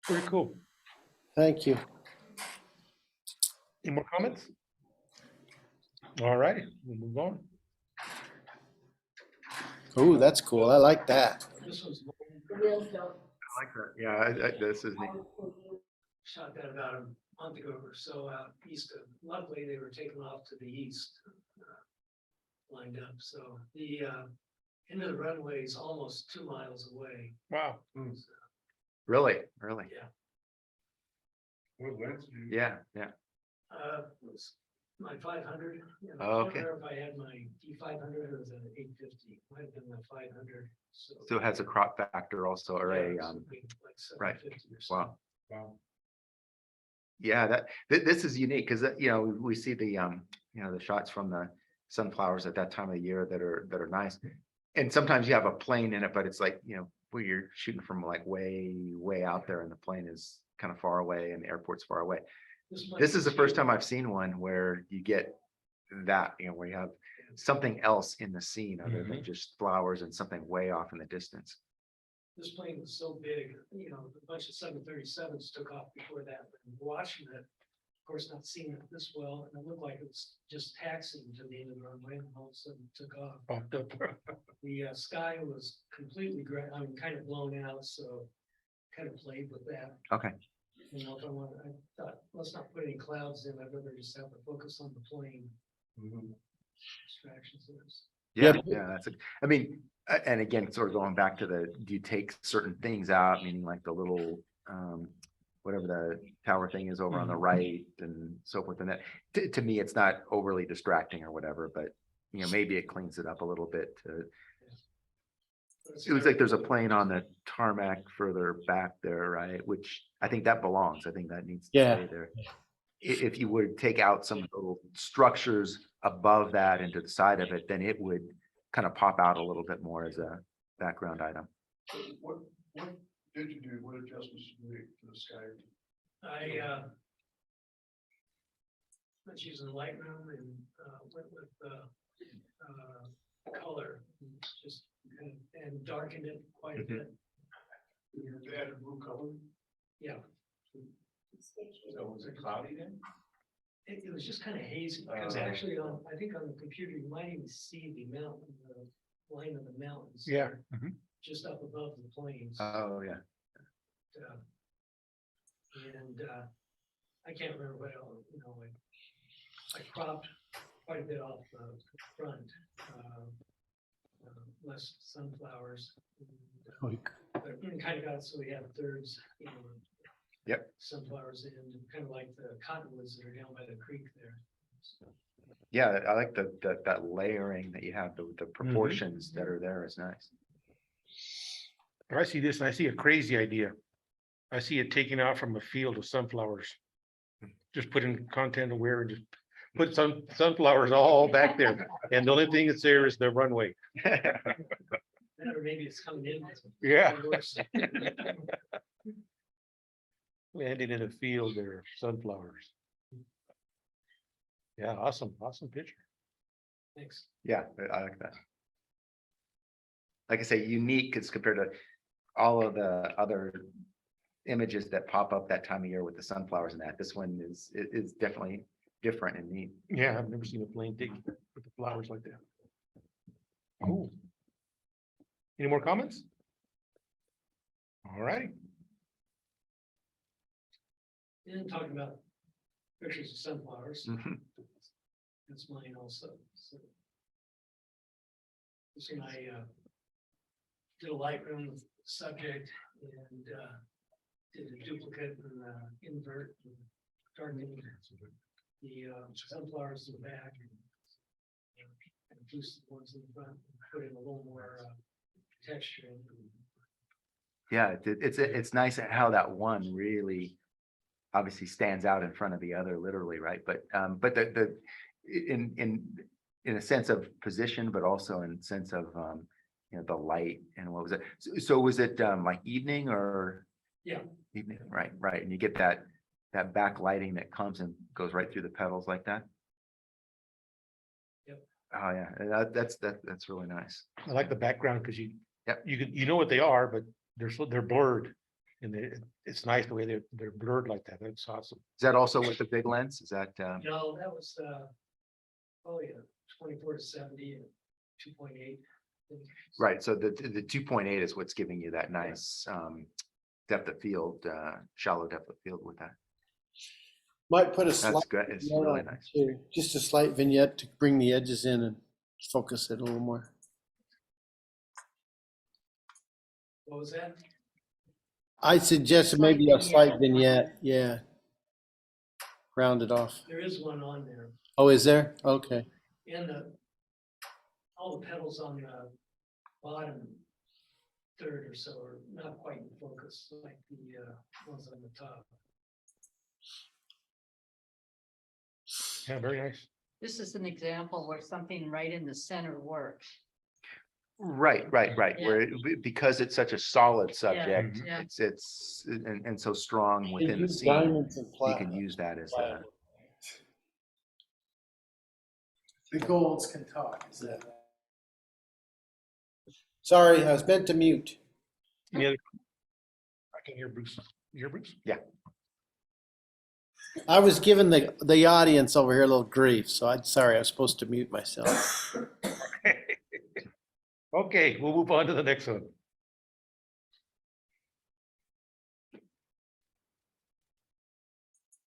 Pretty cool. Thank you. Any more comments? All righty, we'll move on. Oh, that's cool. I like that. I like that. Yeah, this is neat. Shot that about a month ago or so out east of, luckily they were taken off to the east. Lined up, so the end of the runway is almost 2 miles away. Wow. Really? Yeah. Yeah. It was my 500. Oh, I okay. don't remember if I had my D500 or was it an 850, might have been my 500. So it has a crop factor also, or a, yeah, something like right. 750 or something. Wow. Yeah, this is unique because we see the the shots from the sunflowers at that time of the year that are nice, and sometimes you have a plane in it, but it's like where you're shooting from like way out there, and the plane is kind of far away, and the airport's far away. This is the first time I've seen one where you get that, where you have something else in the scene other than just flowers and something way off in the distance. This plane was so big, you know, a bunch of 737s took off before that, and watching it, of course, not seeing it this well, and it looked like it was just taxiing to the end of the runway, and all of a sudden it took off. The sky was completely gray, I mean, kind of blown out, so kind of played with that. Okay. You know, I thought, let's not put any clouds in, I'd rather just have to focus on the plane. Distractions there. Yeah, Yeah. yeah, that's it. I mean, and again, sort of going back to do you take certain things out, meaning like the little, whatever the tower thing is over on the right and so forth, and that, to me, it's not overly distracting or whatever, but, you know, maybe it cleans it up a little bit to. It looks like there's a plane on the tarmac further back there, right? Which I think that belongs. I think that needs to Yeah. stay there. If you would take out some little structures above that and to the side of it, then it would kind of pop out a little bit more as a background item. What did you do? What adjustments did you make to the sky? I was using Lightroom and went with color, just and darkened it quite a bit. You added blue color? Yeah, So was it cloudy then? it was just kind of hazy, because actually, I think on the computer, you might even see the mountain, the line of the mountains. Yeah. Just up above the plains. Oh, yeah. And I can't remember what else, you know, I cropped quite a bit off the front, less sunflowers. But kind of got it so we have thirds, you know. Yep. Sunflowers in, kind of like the cottonwoods that are down by the creek there. Yeah, I like that layering that you have, the proportions that are there is nice. I see this and I see a crazy idea. I see it taking off from a field of sunflowers. Just put in content aware and just put some sunflowers all back there. And the only thing that's there is the runway. Or maybe it's coming in. Yeah. Landing in a field there, of sunflowers. Yeah, awesome picture. Thanks. Yeah, I like that. Like I say, unique as compared to all of the other images that pop up that time of year with the sunflowers and that. This one is definitely different and neat. Yeah, I've never seen a plane take with the flowers like that. Cool. Any more comments? All right. And talking about pictures of sunflowers, Mhm. that's mine also. So this one I did a Lightroom subject and did a duplicate and invert, and darkening the sunflowers in the back and boosted the ones in the front, and put in a little more texture. Yeah, it's nice how that one really obviously stands out in front of the other, literally, right? But the in a sense of position, but also in sense of you know, the light and what was it? So was it like evening or? Yeah. Evening, right, and you get that backlighting that comes and goes right through the petals like that. Yep. Oh yeah, and that's really nice. I like the background because you Yep. you know what they are, but they're blurred. And it's nice the way they're blurred like that. That's awesome. Is that also with the big lens? Is that No, that was oh yeah, 24 to 70 and 2.8. right? So the 2.8 is what's giving you that nice depth of field, shallow depth of field with that. Might put a That's slight, good. It's vignette really on it nice. too, just a slight vignette to bring the edges in and focus it a little more. What was that? I suggested maybe a slight vignette, yeah. Round it off. There is one on there. Oh, is there? Okay. And all the petals on the bottom third or so are not quite in focus like the ones on the top. Yeah, very nice. This is an example where something right in the center works. Right. Yeah. Where because it's such a solid subject, yeah. it's and so strong within the Use scene, diamonds and you can platinum. use that as a. The golds can talk, is that? Sorry, I was meant to mute. Any other? I can hear Bruce. You hear Bruce? Yeah. I was giving the audience over here a little grief, so I'm sorry, I was supposed to mute myself. Okay, we'll move on to the next one.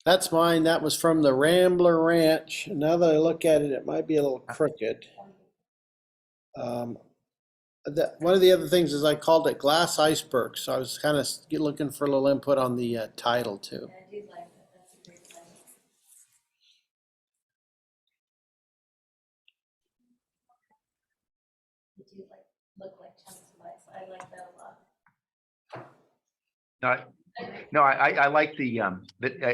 That's mine. That was from the Rambler Ranch. Now that I look at it, it might be a little crooked. One of the other things is I called it Glass Iceberg, so I was kind of looking for a little input on the title too. I do like that, that's a great title. They do like, look like chunks of ice, I like that a lot. No, I like the,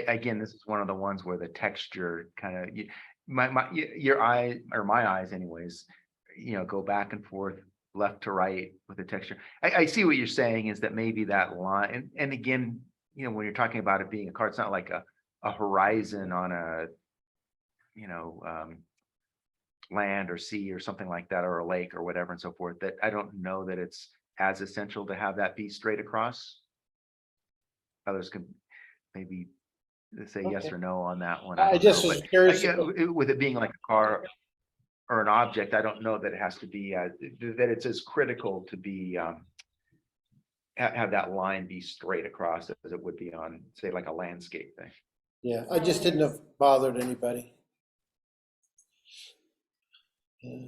again, this is one of the ones where the texture kind of, your eye, or my eyes anyways, go back and forth, left to right with the texture. I see what you're saying is that maybe that line, and again, when you're talking about it being a car, it's not like a horizon on a, land or sea or something like that, or a lake or whatever and so forth, that I don't know that it's as essential to have that be straight across. Others can maybe say yes Okay. or no on that one. I don't just know, was but curious. with it being like a car or an object, I don't know that it has to be, that it's as critical to be, have that line be straight across as it would be on, say, like a landscape thing. Yeah, I just didn't have bothered anybody. Yeah.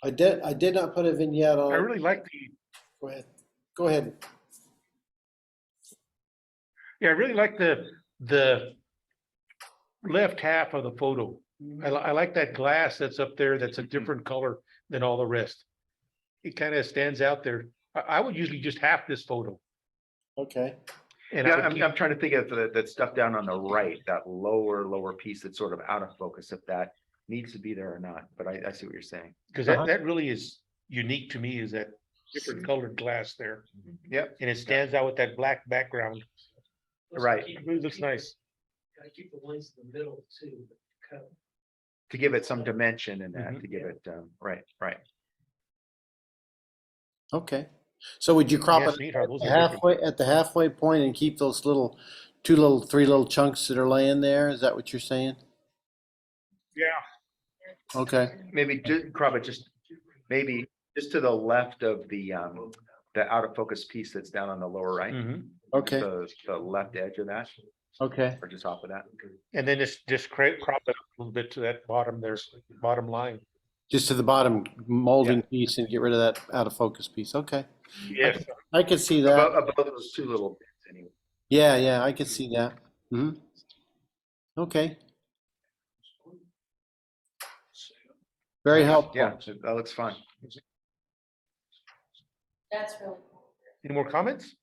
I did not put a vignette on. I really like Go ahead. Go ahead. I really like the left half of the photo. I like that glass that's up there. That's a different color than all the rest. It kind of stands out there. I would usually just half this photo. Okay. And Yeah, I would I'm keep- trying to think of that stuff down on the right, that lower piece that's sort of out of focus, if that needs to be there or not, but I see what you're saying. Because that really is unique to me, is that different colored glass there. Yep. And it stands out with that black background. Right. It really looks nice. Gotta keep the ones in the middle too. Cut. To give it some dimension and that, Mhm. to give it, right. Okay. So would you crop Yeah, it sweetheart, those are at the halfway point and keep those three little chunks that are laying there? Is that what you're saying? Yeah. Okay. Maybe just crop it maybe just to the left of the out of focus piece that's down on the lower right. Mhm. Okay. The left edge of that, Okay. or just off of that. And then just crop it a little bit to that bottom, there's bottom line. Just to the bottom molding piece and get rid of that out of focus piece. Okay. Yes. I could see that. Above those two little bits anyway. Yeah, I could see that. Okay. Very helpful. Yeah, that looks fun. That's really cool. Any more comments?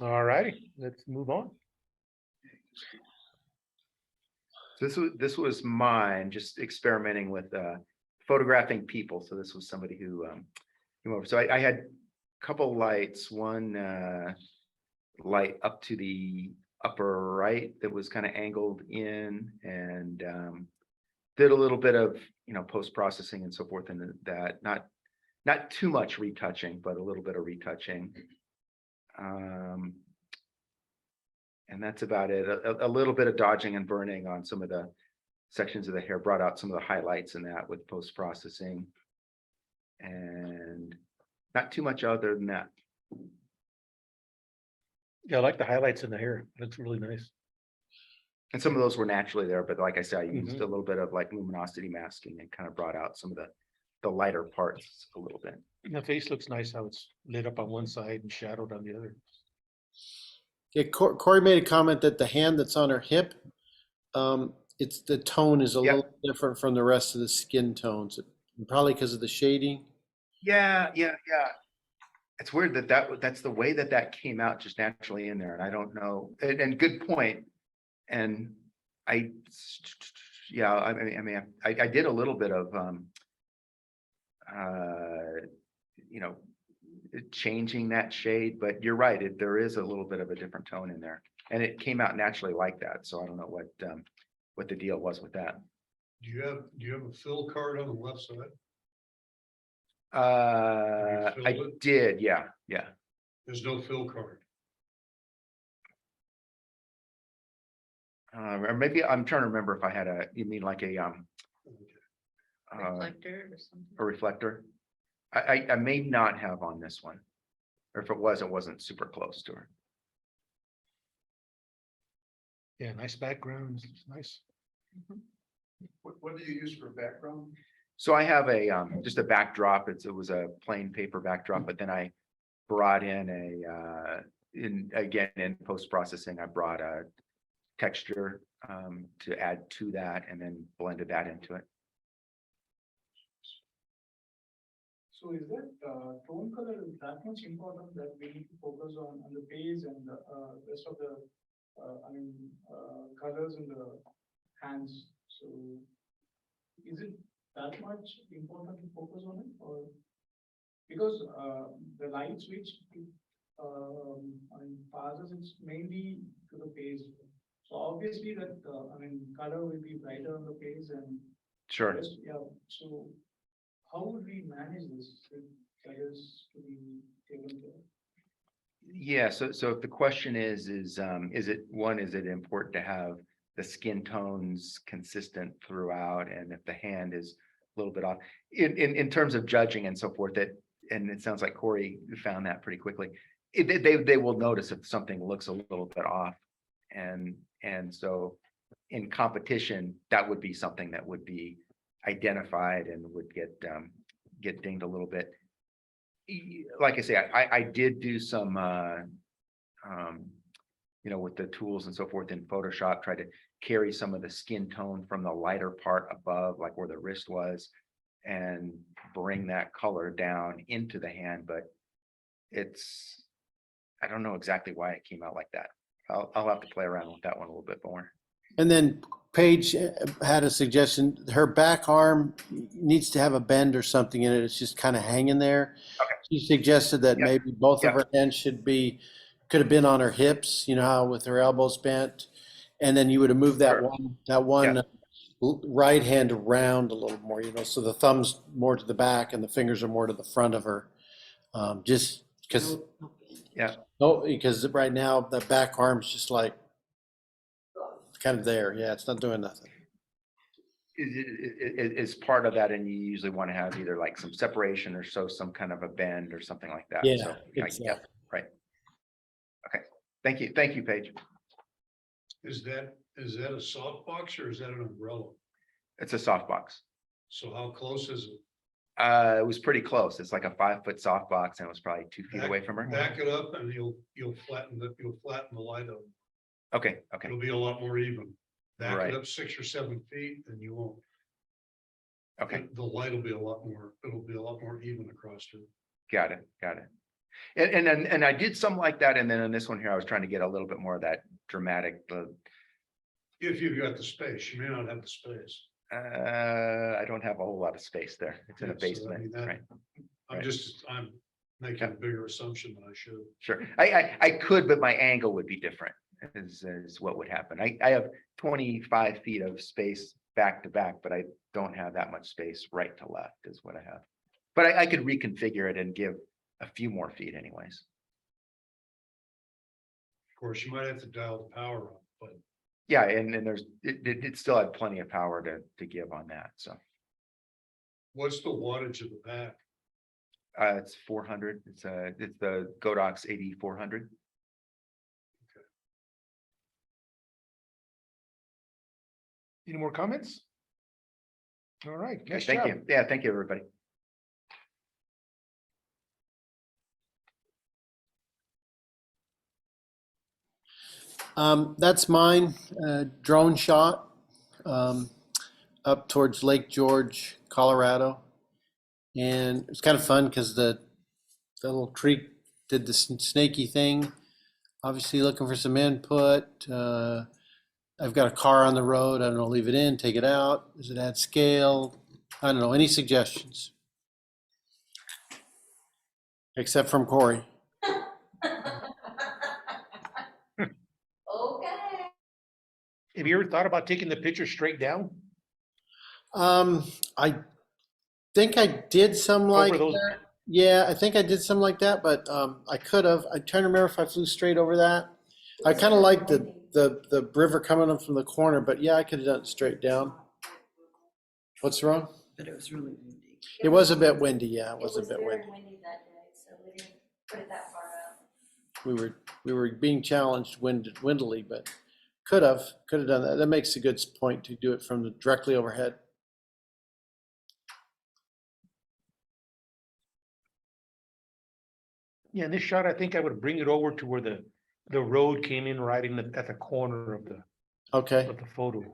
All righty, let's move on. This was mine, just experimenting with photographing people. So this was somebody who came over. So I had a couple lights, one light up to the upper right that was kind of angled in, and did a little bit of post-processing and so forth, and that not too much retouching, but a little bit of retouching. And that's about it. A little bit of dodging and burning on some of the sections of the hair, brought out some of the highlights in that with post-processing, and not too much other than that. Yeah, I like the highlights in the hair. Looks really nice. And some of those were naturally there, but like I said, I used a little bit of like luminosity masking and kind of brought out some of the lighter parts a little bit. And the face looks nice how it's lit up on one side and shadowed on the other. Yeah, Corey made a comment that the hand that's on her hip, it's the tone is a Yep. little different from the rest of the skin tones, probably because of the shading. Yeah. It's weird that's the way that came out just naturally in there, and I don't know. And good point. And I did a little bit of changing that shade, but you're right, there is a little bit of a different tone in there, and it came out naturally like that. So I don't know what the deal was with that. Do you have a fill card on the left side? I filled it? did, yeah. There's no fill card. Or maybe I'm trying to remember if I had you mean like a Reflector or something. a reflector? I may not have on this one. Or if it was, it wasn't super close to her. Yeah, nice background, nice. What do you use for background? So I have a just a backdrop. It was a plain paper backdrop, but then I brought in in post-processing, I brought a texture to add to that and then blended that into it. So is that tone color is that much important that we need to focus on the base and the rest of the colors in the hands? So is it that much important to focus on it, or because the light switch passes it's mainly to the base. So obviously that color will be brighter on the base and Sure. rest, yeah. So how would we manage this? Colors to be taken care of? Yeah, so if the question is it important to have the skin tones consistent throughout, and if the hand is a little bit off, in terms of judging and so forth, that, and it sounds like Corey found that pretty quickly. They will notice if something looks a little bit off, and so in competition, that would be something that would be identified and would get dinged a little bit. Like I say, I did do some with the tools and so forth in Photoshop, try to carry some of the skin tone from the lighter part above, like where the wrist was, and bring that color down into the hand. But I don't know exactly why it came out like that. I'll have to play around with that one a little bit more. And then Paige had a suggestion. Her back arm needs to have a bend or something in it. It's just kind of hanging there. Okay. She suggested that Yep. maybe both of Yep. her hands could have been on her hips, you know, how with her elbows bent. And then you would have moved that Sure. one right hand around a little more, you know, so the thumb's more to the back and the fingers are more to the front of her. Just because. Yeah. No, because right now the back arm's just like kind of there. Yeah, it's not doing nothing. Is part of that, and you usually want to have either like some separation or some kind of a bend or something like that. Yeah, So, exactly. right. Okay, thank you, Paige. Is that a softbox or is that an umbrella? It's a softbox. So how close is it? It was pretty close. It's like a 5-foot softbox, and it was probably 2 feet away from her. Back it up and you'll flatten the light up. Okay. It'll be a lot more even. Back Right. it up 6 or 7 feet and you won't. Okay, The light will be it'll be a lot more even across it. got it. And I did some like that, and then on this one here, I was trying to get a little bit more of that dramatic. If you've got the space, you may not have the space. I don't have a whole lot of space there. It's in a Yeah, so, I basement, mean, that- right? I'm making a bigger assumption than I should. Sure. I could, but my angle would be different is what would happen. I have 25 feet of space back to back, but I don't have that much space right to left is what I have. But I could reconfigure it and give a few more feet anyways. Of course, you might have to dial the power up, but Yeah, and it still had plenty of power to give on that, so. what's the wattage of the pack? It's 400, it's the Godox 8400. Any more comments? All right, nice Thank job. you. Yeah, thank you, everybody. That's mine, drone shot up towards Lake George, Colorado. And it's kind of fun because the little creek did the snaky thing. Obviously looking for some input. I've got a car on the road. I don't know, leave it in, take it out. Does it add scale? I don't know. Any suggestions? Except from Corey. Okay. Have you ever thought about taking the picture straight down? I think I did some like those- that. Yeah, I think I did some like that, but I could have. I'm trying to remember if I flew straight over that. I kind of like the river coming up from the corner, but yeah, I could have done it straight down. What's wrong? But it was really windy. It was a bit windy. Yeah, it was a bit very windy. windy that day, so we didn't put it that far up. We were being challenged windily, but could have done that. That makes a good point to do it from directly overhead. Yeah, in this shot, I think I would bring it over to where the road came in right in at the corner of Okay. the photo.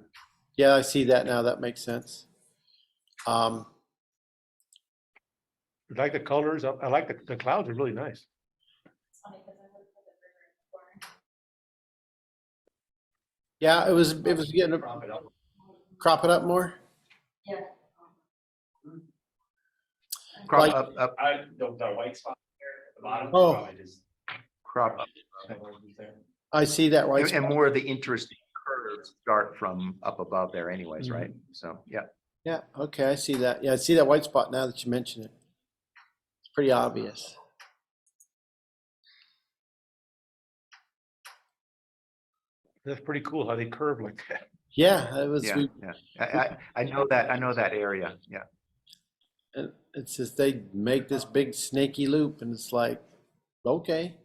Yeah, I see that now. That makes sense. I like the colors. I like the clouds are really nice. It's funny because I would put the river in the corner. Yeah, it was getting crop it up more. Yeah. Crop Like- up, The white spot there at the bottom. Oh. probably just- crop up. I see that right. And more of the interesting curves start from up above there anyways, right? So, yeah. Yeah, okay, I see that. Yeah, I see that white spot now that you mention it. It's pretty obvious. That's pretty cool how they curve like that. Yeah, it was. Yeah, yeah. I know that area. Yeah. It's just they make this big snaky loop, and it's like, okay.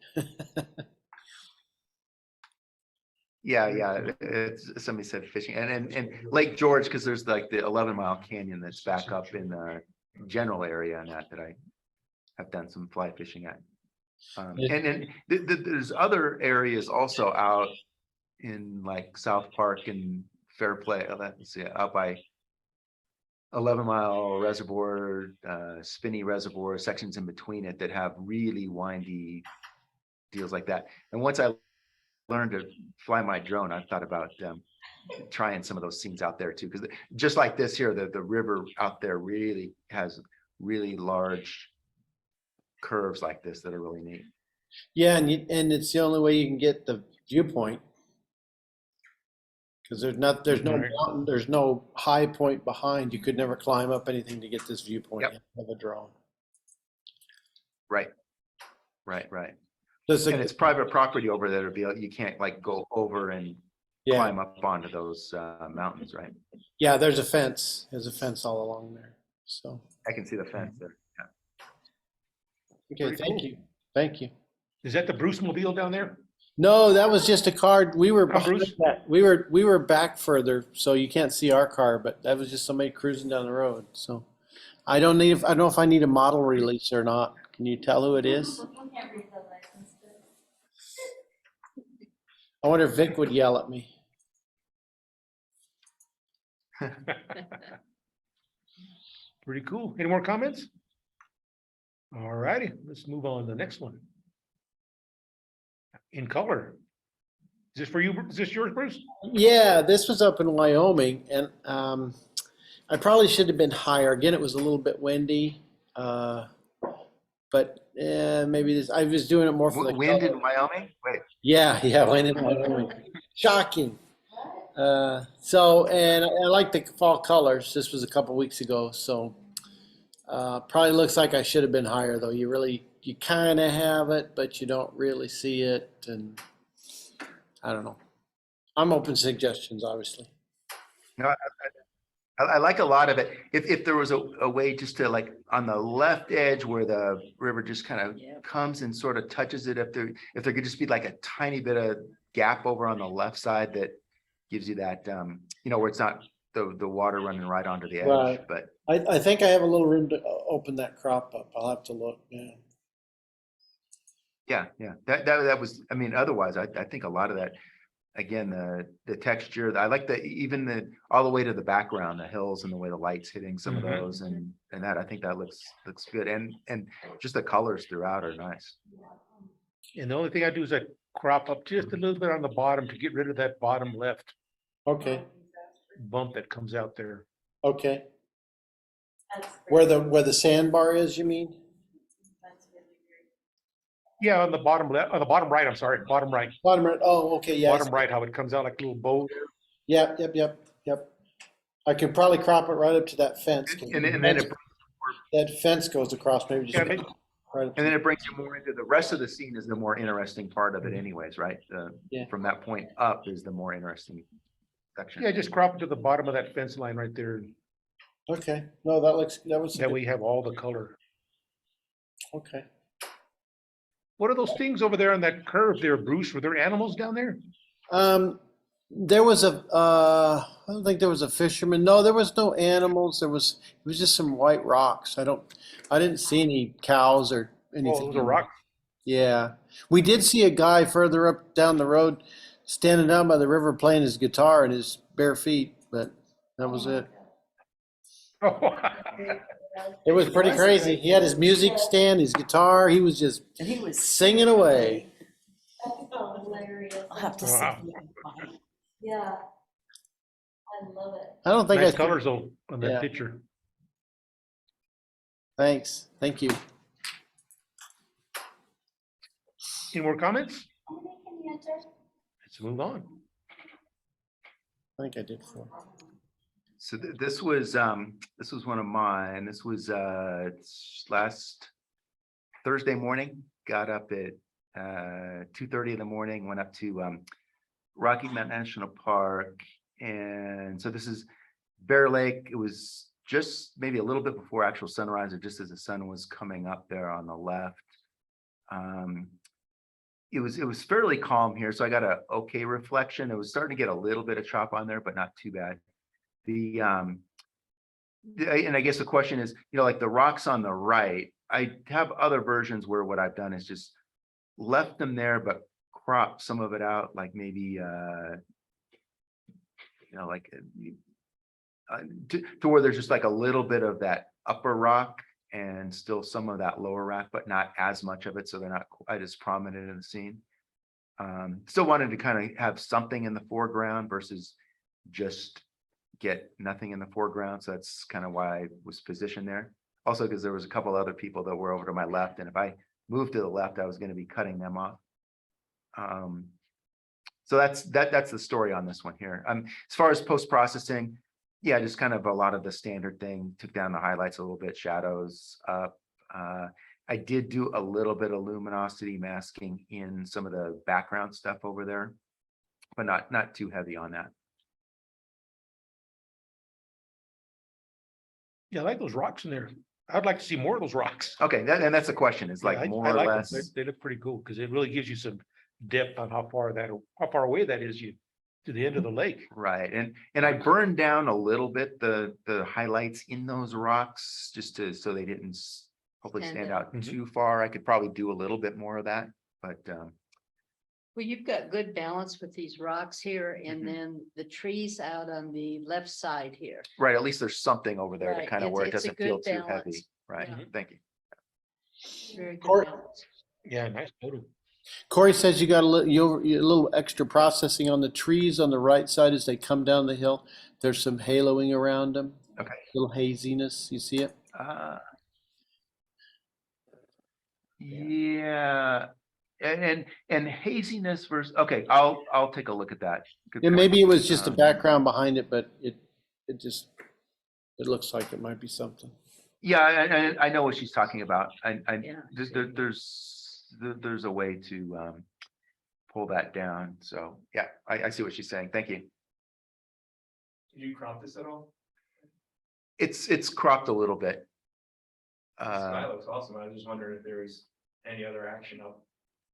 Yeah, yeah. It's somebody said fishing and Lake George, because there's like the 11-mile canyon that's back up in the general area and that I have done some fly fishing at. And then there's other areas also out in like South Park and Fairplay, let's see, out by 11-mile reservoir, Spinney Reservoir, sections in between it that have really windy deals like that. And once I learned to fly my drone, I thought about trying some of those scenes out there too, because just like this here, the river out there really has really large curves like this that are really neat. Yeah, and it's the only way you can get the viewpoint. Because there's no Right. mountain, there's no high point behind. You could never climb up anything to get this viewpoint Yep. of a drone. Right. Does And the, it's private property over there to be, you can't like go over and yeah, climb up onto those mountains, right? yeah, there's a fence. There's a fence all along there. So, I can see the fence there. okay, Pretty thank cool. you. Thank you. Is that the Bruce Mobile down there? No, that was just a car. We were behind Bruce? that. We were back further, so you can't see our car. But that was just somebody cruising down the road. So I don't know if I need a model release or not. Can you tell who it is? You can't read the license, but I wonder if Vic would yell at me. Pretty cool. Any more comments? All righty, let's move on to the next one. In color. Is this for you? Is this yours, Bruce? Yeah, this was up in Wyoming, and I probably should have been higher. Again, it was a little bit windy, but maybe this. I was doing it more for the Wind color. in Wyoming? Wait, Yeah, wind in Wyoming. Shocking. So, and I like the fall colors. This was a couple weeks ago, so probably looks like I should have been higher though. You kind of have it, but you don't really see it, and I don't know. I'm open to suggestions, obviously. no, I like a lot of it. If there was a way just to like on the left edge where the river just kind of Yep. comes and sort of touches it, if there could just be like a tiny bit of gap over on the left side that gives you that, where it's not the water running right onto the edge, Right. but I think I have a little room to open that crop up. I'll have to look. Yeah. yeah, that was, I mean, otherwise, I think a lot of that, again, the texture, I like all the way to the background, the hills and the way the light's hitting some of Mhm. those and that, I think that looks good. And just the colors throughout are nice. And the only thing I do is I crop up just a little bit on the bottom to get rid of that bottom left Okay. bump that comes out there. Okay. that's Where the sandbar is, you mean? that's really weird. Yeah, on the bottom left, on the bottom right, I'm sorry, bottom right, Bottom right. Oh, okay. Yeah. bottom right, how it comes out like a little bow. Yep. I could probably crop it right up to that fence. 'cause And then it, that fence goes across, maybe just. Yeah, maybe- right up to- and then it brings you more into the rest of the scene is the more interesting part of it anyways, right? Yeah. From that point up is the more interesting section. Yeah, just crop it to the bottom of that fence line right there. Okay, no, that was. That way you have all the color. Okay. What are those things over there on that curve there, Bruce? Were there animals down there? There was I don't think there was a fisherman. No, there was no animals. It was just some white rocks. I didn't see any cows or anything. Oh, it was a rock. Yeah. We did see a guy further up down the road standing down by the river playing his guitar in his bare feet, but that was it. It was pretty crazy. He had his music stand, his guitar. He was just And he was singing away. Hilarious. I'll have to Wow. see. Yeah. I love it. I don't think Nice I. colors on that Yeah. picture. Thanks. Thank you. Any more comments? Let's move on. I think I did 4. So this was one of mine. This was last Thursday morning. Got up at 2:30 in the morning, went up to Rocky Mountain National Park. And so this is Bear Lake. It was just maybe a little bit before actual sunrise or just as the sun was coming up there on the left. It was fairly calm here, so I got a okay reflection. It was starting to get a little bit of chop on there, but not too bad. And I guess the question is, like the rocks on the right, I have other versions where what I've done is just left them there, but cropped some of it out, like maybe, to where there's just like a little bit of that upper rock and still some of that lower rock, but not as much of it. So they're not quite as prominent in the scene. Still wanted to kind of have something in the foreground versus just get nothing in the foreground. So that's kind of why I was positioned there. Also, because there was a couple other people that were over to my left. And if I moved to the left, I was going to be cutting them off. So that's the story on this one here. As far as post-processing, yeah, just kind of a lot of the standard thing, took down the highlights a little bit, shadows up. I did do a little bit of luminosity masking in some of the background stuff over there, but not too heavy on that. Yeah, I like those rocks in there. I'd like to see more of those rocks. Okay, and that's the question, is like Yeah, more I or like them. less. They look pretty cool because it really gives you some depth on how far away that is to the end of the lake. Right, and I burned down a little bit the highlights in those rocks just so they didn't hopefully stand out Mhm. too far. I could probably do a little bit more of that, but Well, you've got good balance with these rocks here and Mhm. then the trees out on the left side here. right, at least there's something over there to Right, kind of where it it's a doesn't feel good too heavy. balance. Right, Yeah. thank you. Very good Court- balance. Yeah, nice photo. Corey says you got a little extra processing on the trees on the right side as they come down the hill. There's some haloing around them. Okay. Little haziness. You see it? Yeah, and haziness versus, okay, I'll take a look at that. Good Yeah, point. maybe it was just the Um, background behind it, but it looks like it might be something. Yeah, I know what she's talking about. Yeah. There's a way to pull that down. So yeah, I see what she's saying. Thank you. Did you crop this at all? It's cropped a little bit. The sky looks awesome. I was just wondering if there was any other action up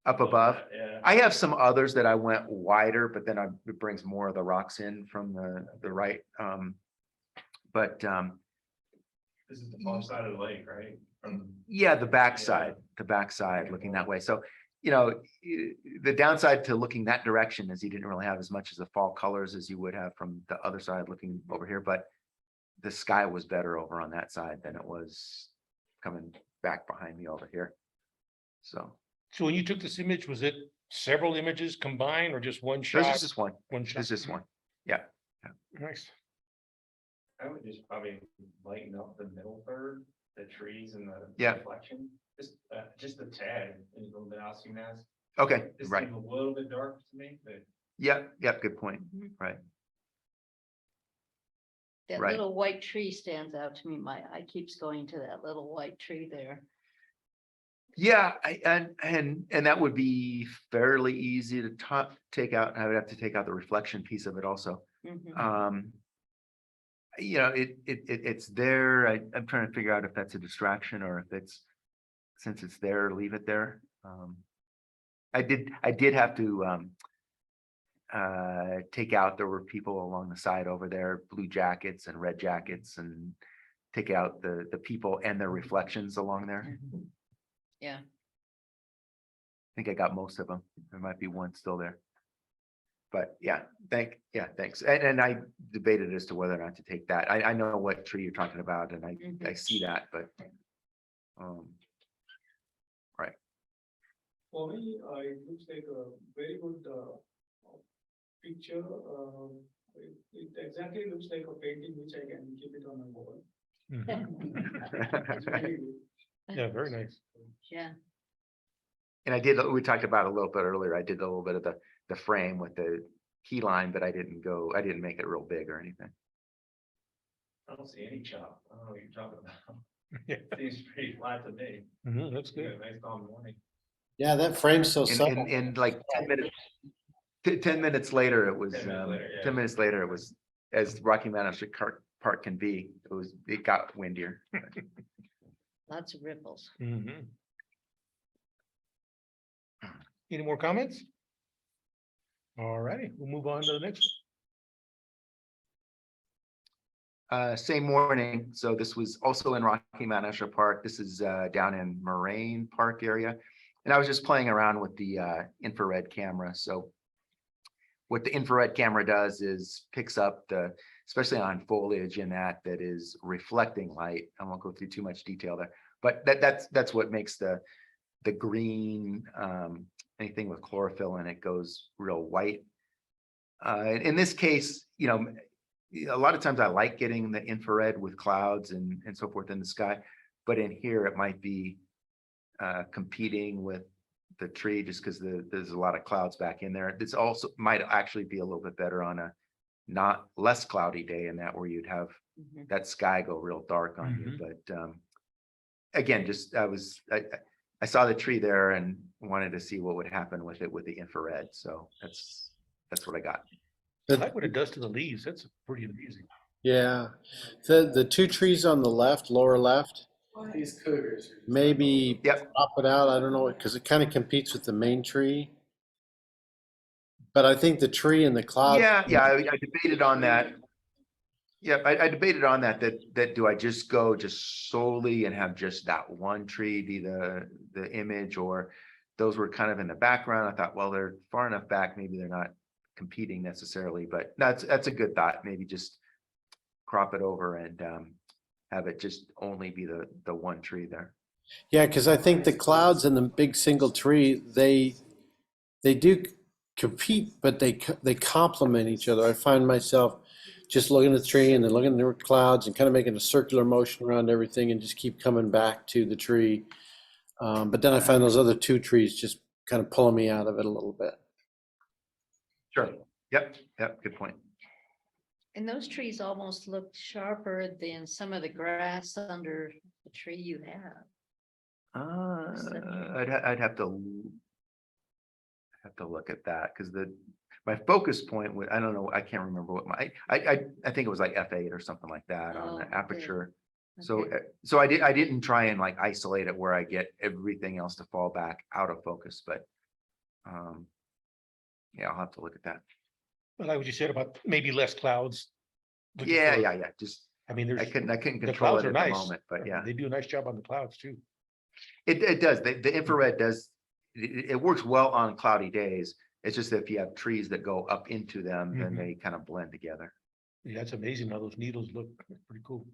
Above. that. Yeah. I have some others that I went wider, but then it brings more of the rocks in from the right. But This is the far side of the lake, right? yeah, the backside looking that way. So, the downside to looking that direction is you didn't really have as much as the fall colors as you would have from the other side looking over here, but the sky was better over on that side than it was coming back behind me over here. So So when you took this image, was it several images combined or just one this shot? is just one. One shot. It's just one. Yeah. Nice. I would just probably lighten up the middle third, the trees and the Yeah. reflection, just a tad in the luminosity mask. Okay. This Right. seemed a little bit dark to me, but Yeah. Yeah. Good point. Right. That Right. little white tree stands out to me. My eye keeps going to that little white tree there. Yeah, and that would be fairly easy to take out. I would have to take out the reflection piece of it also. Mhm. You know, it's there. I'm trying to figure out if that's a distraction or if it's, since it's there, leave it there. I did have to take out, there were people along the side over there, blue jackets and red jackets, and take out the people and their reflections along there. Mhm. Yeah, I think I got most of them. There might be one still there. But yeah, thanks. And I debated as to whether or not to take that. I know what tree you're talking about and I Mhm. see that, but. Right. For me, it looks like a very good picture. It exactly looks like a painting which I can keep it on my wall. It's very good. Yeah, very nice. yeah. And we talked about it a little bit earlier. I did a little bit of the frame with the key line, but I didn't make it real big or anything. I don't see any chop. I don't know what you're talking about. Yeah. Seems pretty flat to me. That's Yeah, good. nice calm morning. Yeah, that frame's so subtle. In like 10 minutes, 10 minutes later, it was, 10 minutes later, yeah. 10 minutes later, it was, as Rocky Mountain National Park can be, it got windier. Lots of ripples. Mhm. Any more comments? All righty, we'll move on to the next Same morning, so this was also in Rocky Mountain National Park. This is down in Moraine Park area. And I was just playing around with the infrared camera. So what the infrared camera does is picks up especially on foliage in that is reflecting light. I won't go through too much detail there, but that's what makes the green, anything with chlorophyll in it goes real white. In this case, you know, a lot of times I like getting the infrared with clouds and so forth in the sky, but in here it might be competing with the tree just because there's a lot of clouds back in there. This also might actually be a little bit better on a not less cloudy day, in that where you'd have Mhm. that sky go real dark on you. But again, just I saw the tree there and wanted to see what would happen with it with the infrared. So that's what I got. I like what it does to the leaves. That's pretty amazing. Yeah, the two trees on the left, lower left, These cougars. maybe Yep. crop it out. I don't know, because it kind of competes with the main tree. But I think the tree and the cloud. Yeah, I debated on that. Yeah, I debated on that do I just go just solely and have just that one tree be the image, or those were kind of in the background. I thought, well, they're far enough back, maybe they're not competing necessarily, but that's a good thought. Maybe just crop it over and have it just only be the one tree there. Yeah, because I think the clouds and the big single tree, they do compete, but they complement each other. I find myself just looking at the tree and then looking at the clouds and kind of making a circular motion around everything and just keep coming back to the tree. But then I find those other two trees just kind of pulling me out of it a little bit. Sure. Yep. Good point. And those trees almost look sharper than some of the grass under the tree you have. I'd have to look at that because my focus point was, I don't know, I can't remember what I think it was like f8 or something like that on Oh, the okay. aperture. Okay. So I didn't try and like isolate it where I get everything else to fall back out of focus, but yeah, I'll have to look at that. I like what you said about maybe less clouds. Looking Yeah. for- Just I mean, I there's, couldn't the control clouds it are at the nice. moment, but yeah, They do a nice job on the clouds too. it does. The infrared does. It works well on cloudy days. It's just that if you have trees that go up into them, then Mhm. they kind of blend together. Yeah, it's amazing how those needles look. That's pretty cool.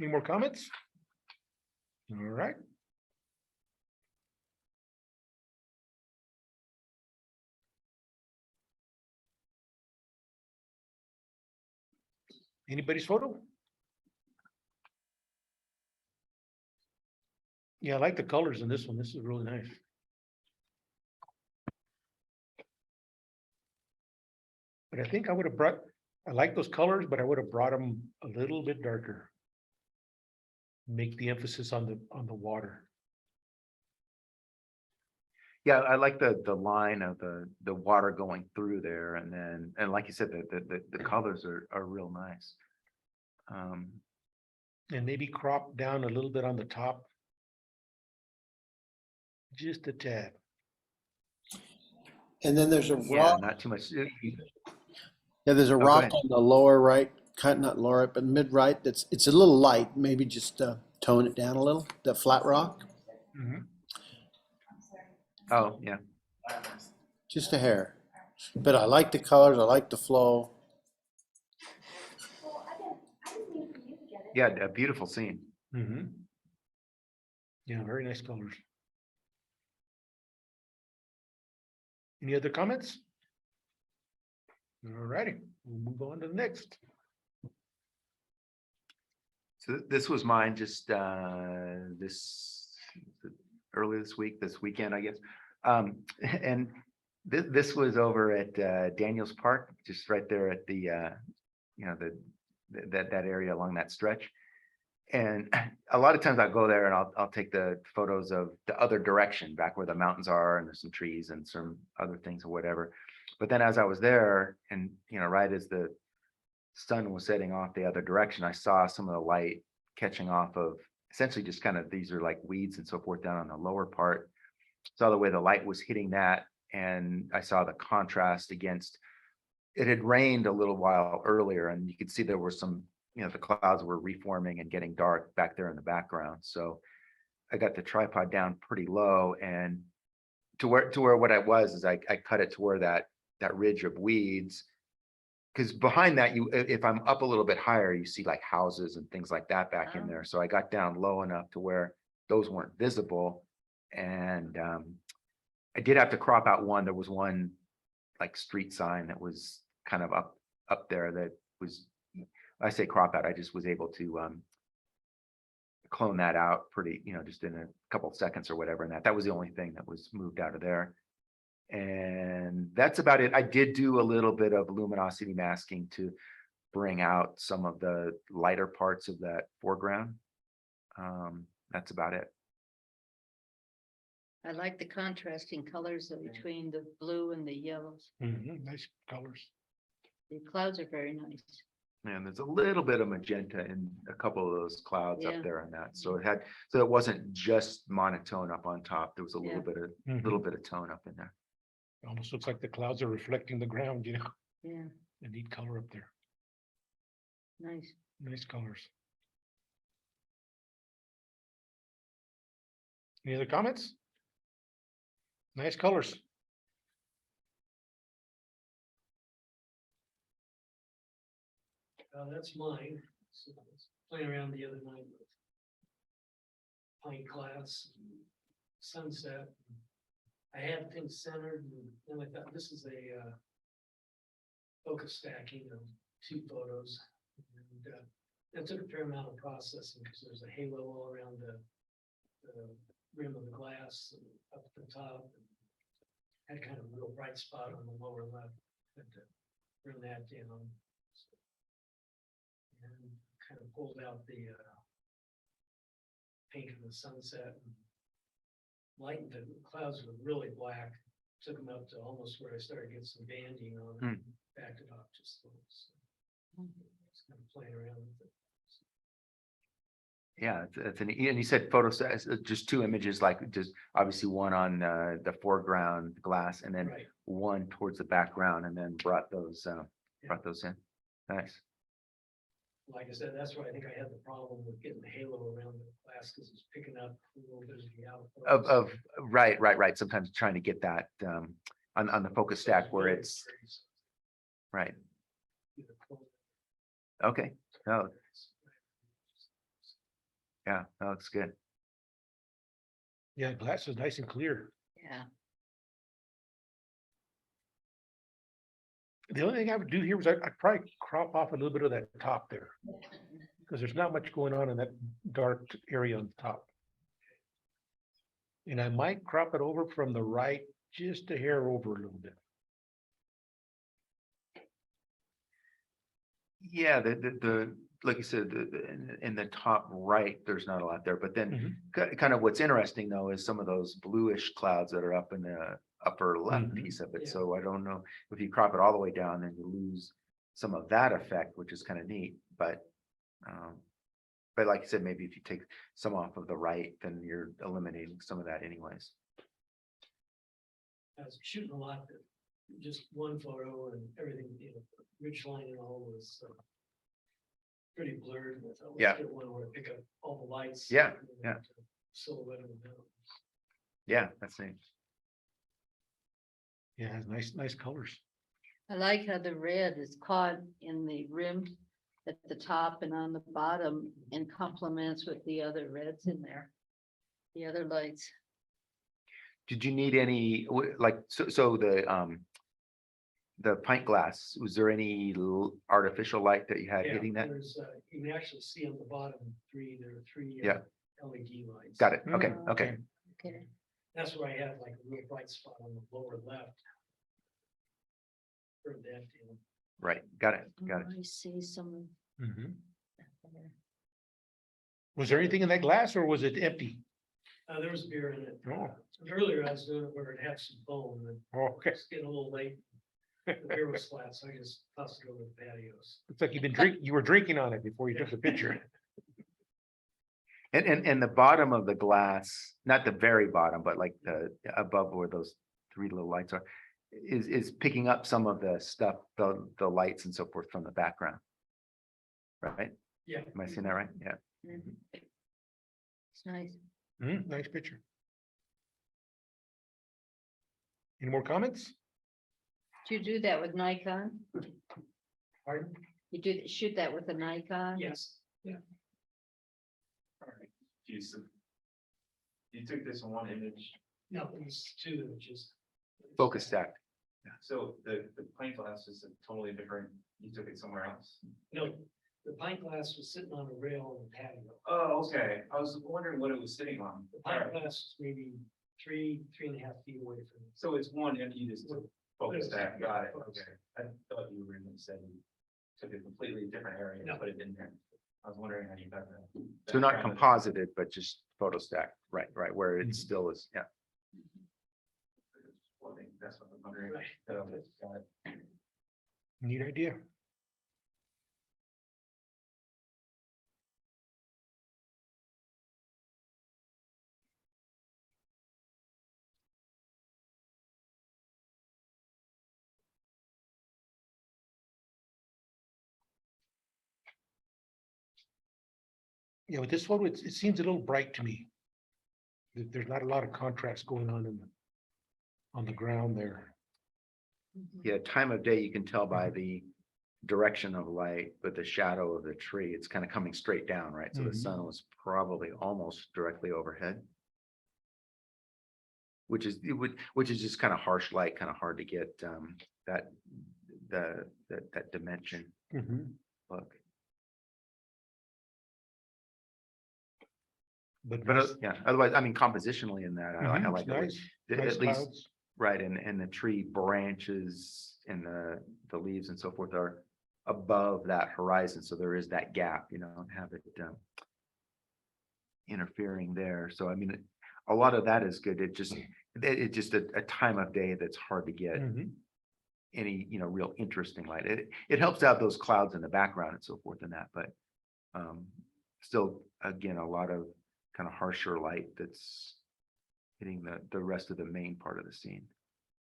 Any more comments? All right. Anybody's photo? Yeah, I like the colors in this one. This is really nice. But I think I would have brought, I like those colors, but I would have brought them a little bit darker. Make the emphasis on the water. Yeah, I like the line of the water going through there, and then, and like you said, the colors are real nice. And maybe crop down a little bit on the top. Just a tad. And then there's a Yeah, rock, not too much. yeah, there's a go rock ahead. on the lower right, not lower right, but mid right. It's a little light. Maybe just tone it down a little. The flat rock, Oh, yeah. just a hair. But I like the colors. I like the flow. Yeah, a beautiful scene. Yeah, very nice colors. Any other comments? All righty, we'll move on to the next. So this was mine just earlier this weekend, I guess. And this was over at Daniels Park, just right there at the that area along that stretch. And a lot of times I go there and I'll take the photos of the other direction, back where the mountains are, and there's some trees and some other things or whatever. But then as I was there, and right as the sun was setting off the other direction, I saw some of the light catching off of essentially just kind of, these are like weeds and so forth down on the lower part. Saw the way the light was hitting that, and I saw the contrast against, it had rained a little while earlier, and you could see there were some, the clouds were reforming and getting dark back there in the background. So I got the tripod down pretty low, and to where what I was is I cut it to where that ridge of weeds, because behind that, if I'm up a little bit higher, you see like houses and things like that back in there. So I got down low enough to where those weren't visible. And I did have to crop out one. There was one like street sign that was kind of up there that was, I say crop out, I just was able to clone that out pretty, just in a couple of seconds or whatever. And that was the only thing that was moved out of there. And that's about it. I did do a little bit of luminosity masking to bring out some of the lighter parts of that foreground. That's about it. I like the contrasting colors between the blue and the yellows. Nice colors. The clouds are very nice. And there's a little bit of magenta in a couple of those clouds Yeah. up there on that. So it wasn't just monotone up on top. There was a little Yeah. bit of tone up in there. Almost looks like the clouds are reflecting the ground, Yeah, A neat color up there. nice. Nice colors. Any other comments? Nice colors. That's mine. So I was playing around the other night with pine class, sunset. I had things centered, and then I thought this is a focus stacking of two photos. And it took a fair amount of processing because there's a halo all around the rim of the glass and up at the top. Had kind of a real bright spot on the lower left. Had to bring that down. And kind of pulled out the paint of the sunset and lightened it. The clouds were really black. Took them up to almost where I started getting some banding on it. And backed it off just a little. So just kind of playing around with it. Yeah, and you said photos, just two images, like just obviously one on the foreground glass, and then Right. one towards the background, and then brought those in. Nice. Like I said, that's why I think I had the problem with getting the halo around the glass because it's picking up a little bit of the out. Of right. Sometimes trying to get that on the focus stack where it's right. Okay. Oh, yeah, that looks good. Yeah, glass is nice and clear. Yeah. The only thing I would do here was I'd probably crop off a little bit of that top there. Because there's not much going on in that dark area on top. And I might crop it over from the right, just a hair over a little bit. Yeah, like you said, in the top right, there's not a lot there, but then kind of what's interesting though is some of those bluish clouds that are up in the upper left piece of it. Yeah. So I don't know if you crop it all the way down, then you lose some of that effect, which is kind of neat, but like you said, maybe if you take some off of the right, then you're eliminating some of that anyways. I was shooting a lot, but just one photo and everything, you know, ridge line and all was pretty blurred. I thought, let's Yeah. get one where I pick up all the lights. Yeah, and, yeah. Silhouette of them. Yeah, that's neat. Yeah, it has nice colors. I like how the red is caught in the rim at the top and on the bottom and complements with the other reds in there. The other lights. Did you need any, like, so the pint glass, was there any artificial light that you had Yeah, hitting that? there's, you can actually see on the bottom there are three Yeah. LED lights. Got it. Okay, Mm, okay. Okay. That's where I have like a real bright spot on the lower left. For that, you know. Right. Got it. Got it. I see some. Mhm. Was there anything in that glass or was it empty? There was beer in it. Oh. Earlier I was doing it where it had some foam and Okay. it's getting a little late. The beer was flat, so I just tossed it over the patios. Looks like you were drinking on it before you took the picture. And the bottom of the glass, not the very bottom, but like the above where those three little lights are, is picking up some of the stuff, the lights and so forth from the background. Right? Yeah. Am I seeing that right? Yeah. Mhm. It's nice. Nice picture. Any more comments? Do you do that with Nikon? Pardon? You shoot that with a Nikon? Yes, yeah. Alright, you took this one image, No, it was two images. Focus stack. so the plane glass is a totally different, you took it somewhere else. No, the pint glass was sitting on a rail in the patio. Oh, okay, I was wondering what it was sitting on. The pint Alright, glass was maybe 3.5 feet away from it. so it's one empty, you just took focus stack, got it, okay. I thought you were gonna say you took a completely different area No. and put it in there. I was wondering how you got that. So not background. composited, but just photo stack. Right, where it still is. Yeah. Well, I think that's what I'm wondering. Right. Got it. Neat idea. Yeah, with this photo, it seems a little bright to me. There's not a lot of contrast going on the ground there. Yeah, time of day, you can tell by the direction of light, but the shadow of the tree, it's kind of coming straight down, right? So the sun was probably almost directly overhead. Which is just kind of harsh light, kind of hard to get that dimension look. But But yeah, otherwise, I mean, compositionally in that, I it's like it. nice. At Nice least, clouds. right, and the tree branches and the leaves and so forth are above that horizon, so there is that gap, have it interfering there. So I mean, a lot of that is good. It's just a time of day that's hard to get Mhm. any, real interesting light. It helps out those clouds in the background and so forth and that, but still, again, a lot of kind of harsher light that's hitting the rest of the main part of the scene.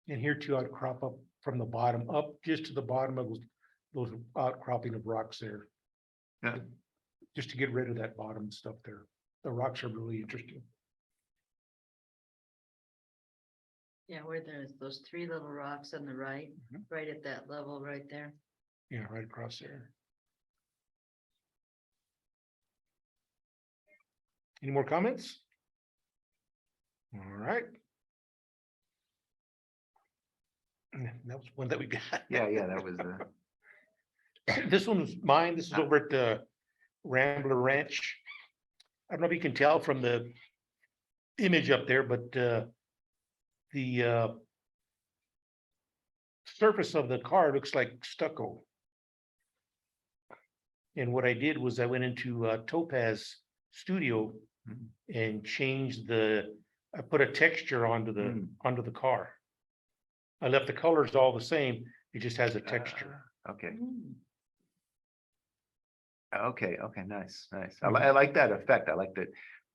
And here too, I'd crop up from the bottom up just to the bottom of those outcropping of rocks there. Yeah. Just to get rid of that bottom stuff there. The rocks are really interesting. Yeah, where there's those three little rocks on the right, right at that level right there. Yeah, right across there. Any more comments? All right. That was one that we got. Yeah, that was This one was mine. This is over at the Rambler Ranch. I don't know if you can tell from the image up there, but the surface of the car looks like stucco. And what I did was I went into Topaz Studio Mhm. and changed I put a texture onto the car. I left the colors all the same, it just has a texture. Okay, Mm. okay, okay, nice, nice. Mhm. I like that effect. I like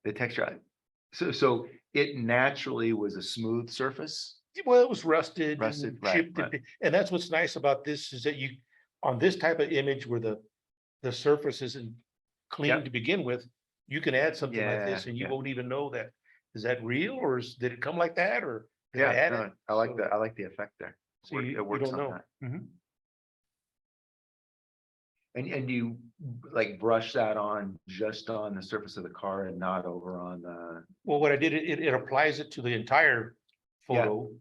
the texture. So it naturally was a smooth surface? Well, it was rusted Rusted, and right, chipped, and that's what's nice about this is that on this type of image where the surface isn't clean Yep. to begin with, you can add something like this Yeah, and you yeah. won't even know that. Is that real or did it come like that or did I Yeah, add no, it? I like So- that. I like the effect there. So you It works don't on know. that. Mhm. And you like brush that on just on the surface of the car and not over on the, Well, what I did, it applies it to the entire Yeah. photo.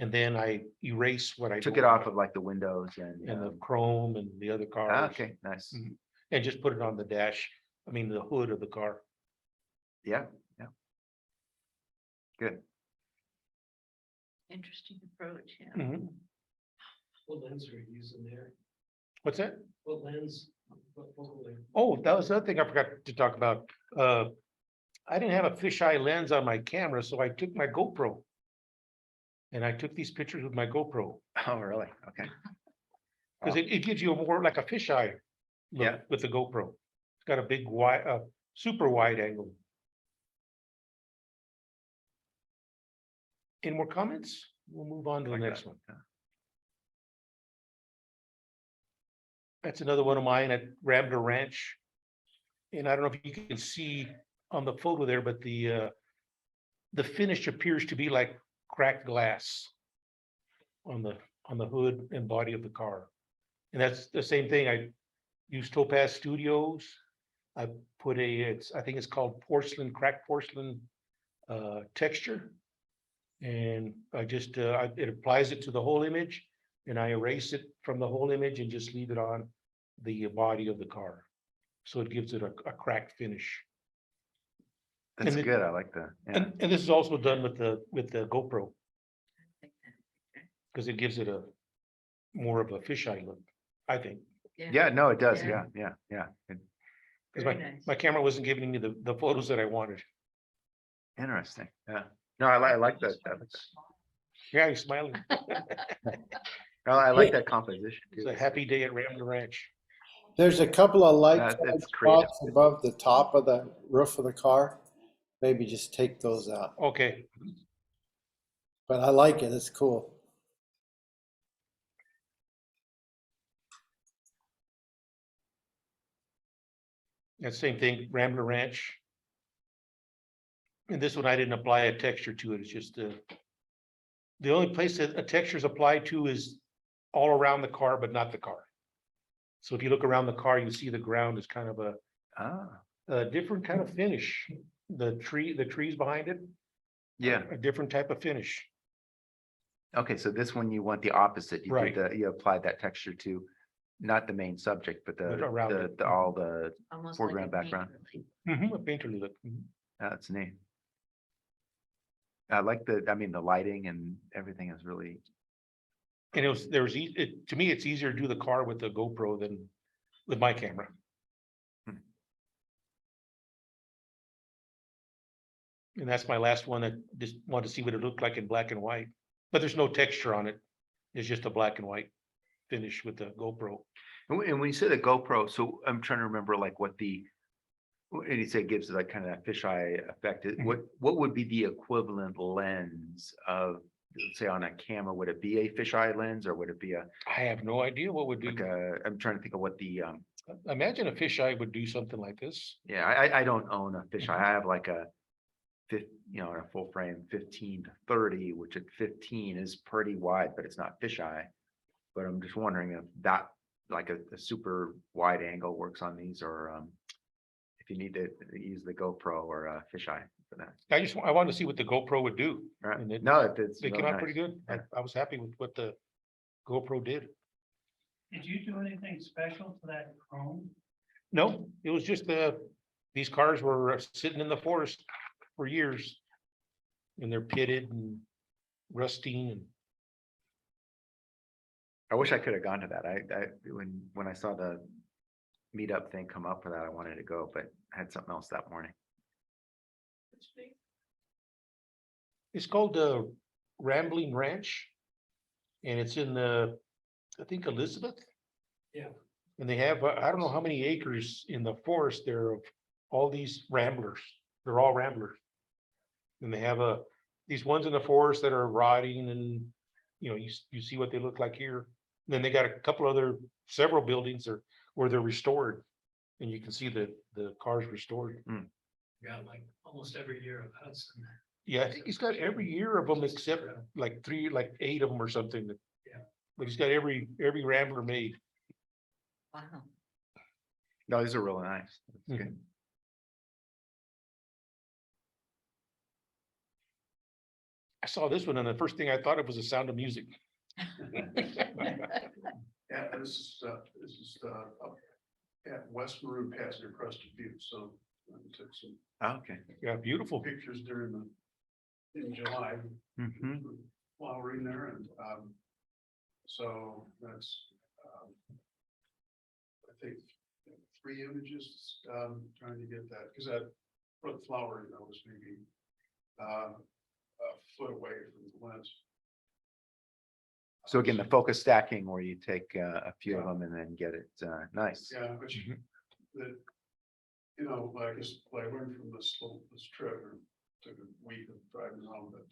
And then I erase what I took don't it off want of like the windows and. and the chrome and the other cars. Okay, nice. Mhm. And just put it on the dash, the hood of the car. Yeah, yeah. Good. Interesting approach, yeah. Mhm. What lens are you using there? What's that? What lens? What focal length? Oh, that was the other thing I forgot to talk about. I didn't have a fisheye lens on my camera, so I took my GoPro. And I took these pictures with my GoPro, Oh, really? Okay. because it gives you a more like a fisheye Yeah. look with the GoPro. It's got a big wide, super wide angle. Any more comments? We'll move on to the Like next that. one. Yeah. That's another one of mine at Rambler Ranch. And I don't know if you can see on the photo there, but the finish appears to be like cracked glass on the hood and body of the car. And that's the same thing. I used Topaz Studios. I put I think it's called cracked porcelain texture. And I just, it applies it to the whole image and I erase it from the whole image and just leave it on the body of the car. So it gives it a cracked finish. That's And it- good. I like that. Yeah. And this is also done with the GoPro, because it gives it more of a fisheye look, I think. Yeah, no, it does. Yeah. Yeah. Because Very nice. my camera wasn't giving me the photos that I wanted. Interesting. Yeah. No, I like that. I like that. Yeah, you're smiling. Oh, I like that composition It's too. a happy day at Rambler Ranch. There's a couple of light That's creative. spots above the top of the roof of the car. Maybe just take those out. Okay, But I like it. It's cool. that same thing, Rambler Ranch. And this one, I didn't apply a texture to it. It's just the only place that a texture is applied to is all around the car, but not the car. So if you look around the car, you see the ground is kind of Ah, a different kind of finish. The trees behind it, yeah. a different type of finish. Okay, so this one you want the opposite. You Right. did you applied that texture to not the main subject, but But around it. all the, Almost Foreground, like a background. painterly. A painterly look. Mhm. that's neat. I like the lighting and everything is really, And to me, it's easier to do the car with the GoPro than with my camera. Hmm. And that's my last one. I just wanted to see what it looked like in black and white, but there's no texture on it. It's just a black and white finish with the GoPro. and when you say the GoPro, so I'm trying to remember like what and you say it gives it like kind of that fisheye effect. What would be the equivalent lens of, let's say on a camera? Would it be a fisheye lens or would it be I have no idea what would do. I'm trying to think of what the, Imagine a fisheye would do something like this. yeah, I don't own a fisheye. I have like a a full frame 15-30, which at 15 is pretty wide, but it's not fisheye. But I'm just wondering if that like a super wide angle works on these, or if you need to use the GoPro or a fisheye for that. I wanted to see what the GoPro would do. Right. And No, it's They came really out pretty nice. good. Yeah. I was happy with what the GoPro did. Did you do anything special to that chrome? No, it was just these cars were sitting in the forest for years. And they're pitted and rusting and I wish I could have gone to that. When I saw meetup thing come up for that. I wanted to go, but I had something else that morning. It's called Rambling Ranch. And it's in I think Elizabeth. Yeah. And they have, I don't know how many acres in the forest there of all these ramblers. They're all ramblers. And they have these ones in the forest that are rotting and, you know, you see what they look like here. And then they got a couple other, several buildings where they're restored. And you can see the cars restored. Yeah, like almost every year of Hudson. Yeah, I think he's got every year of them except like 8 of them or something. Yeah. But he's got every Rambler made. Wow. No, these are really nice. That's good. I saw this one and the first thing I thought of was the Sound of Music. Yeah, this is up at West Maroon past near Crested View, so I took some Okay. Yeah, beautiful. pictures in July. Mhm. Flowering there and, so that's, I think 3 images, trying to get that, because that, for the flowering, that was maybe, a foot away from the lens. So again, the focus stacking where you take a few of them and then get it nice. Yeah, but that, you know, I guess what I learned from this trip, or took a week of driving around, but,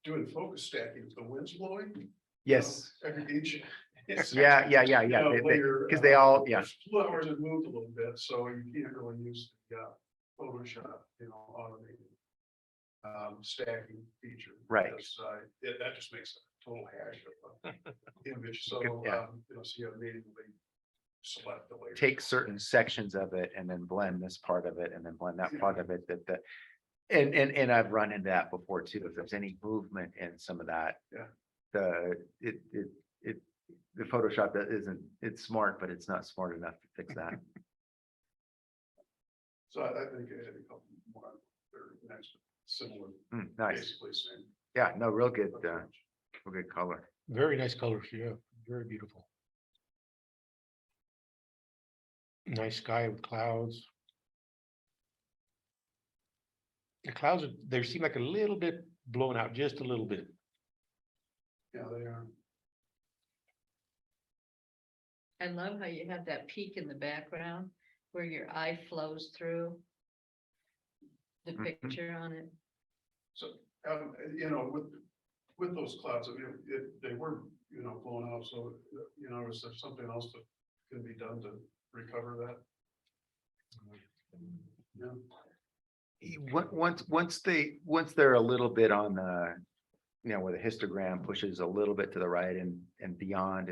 doing focus stacking, if the wind's blowing. Yes. Every inch. Yeah. Because they all, yeah. Flowers have moved a little bit, so you can't really use the Photoshop, you know, automated stacking feature. Right. because, that just makes a total hash of image, so, Yeah. you know, so you have manually select the layer. Take certain sections of it and then blend this part of it and then blend that part of it and I've run into that before too. If there's any movement in some of that. Yeah. The Photoshop that isn't, it's smart, but it's not smart enough to fix that. So I think I had a couple more, they're next, similar, Nice. basically same. Yeah, no, real good color. Very nice colors. Yeah, very beautiful. Nice sky with clouds. The clouds, they seem like a little bit blown out, just a little bit. Yeah, they are. I love how you have that peak in the background where your eye flows through the Mhm. picture on it. So, you know, with those clouds, I mean, they were, you know, blown out, so, you know, is there something else that can be done to recover that? Yeah. Once they're a little bit on the, you know, where the histogram pushes a little bit to the right and beyond,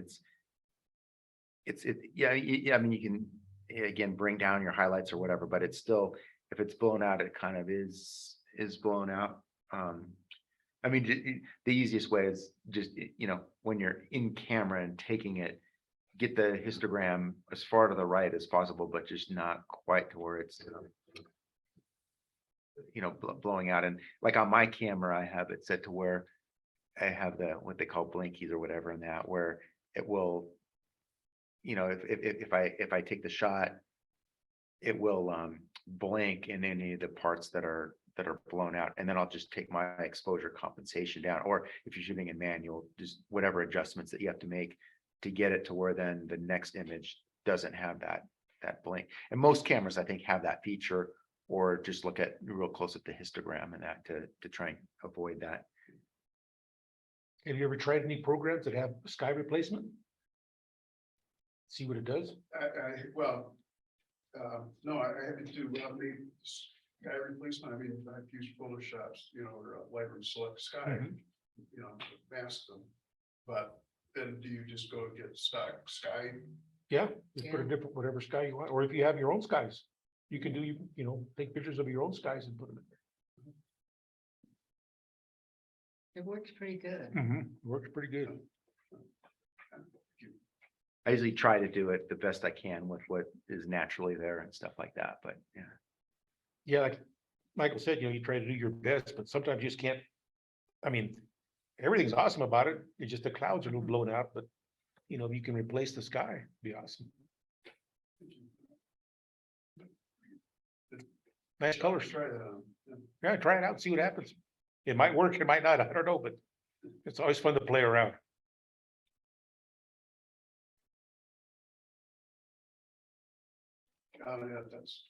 yeah, I mean, you can, again, bring down your highlights or whatever, but it's still, if it's blown out, it kind of is blown out. I mean, the easiest way is just, you know, when you're in camera and taking it, get the histogram as far to the right as possible, but just not quite to where it's, you know, blowing out. And like on my camera, I have it set to where I have what they call blinkies or whatever in that, where it will, you know, if I take the shot, it will blink in any of the parts that are blown out, and then I'll just take my exposure compensation down. Or if you're shooting in manual, just whatever adjustments that you have to make to get it to where then the next image doesn't have that blink. And most cameras, I think, have that feature, or just look at real close at the histogram and that to try and avoid that. Have you ever tried any programs that have sky replacement? See what it does? Well, no, I haven't do the sky replacement. I mean, I've used Photoshops, you know, or Lightroom Select Sky, you know, to mask them. But then do you just go get stock sky? Yeah, just put a different, whatever sky you want, or if you have your own skies, you can do, you know, take pictures of your own skies and put them in It works pretty good. there. Works pretty good. I usually try to do it the best I can with what is naturally there and stuff like that, but yeah. Yeah, like Michael said, you know, you try to do your best, but sometimes you just can't. I mean, everything's awesome about it. It's just the clouds are a little blown out, but you know, if you can replace the sky, it'd be awesome. Nice colors. Try that on. Yeah. Yeah, try it out, see what happens. It might work, it might not, I don't know, but it's always fun to play around. Yeah, that's.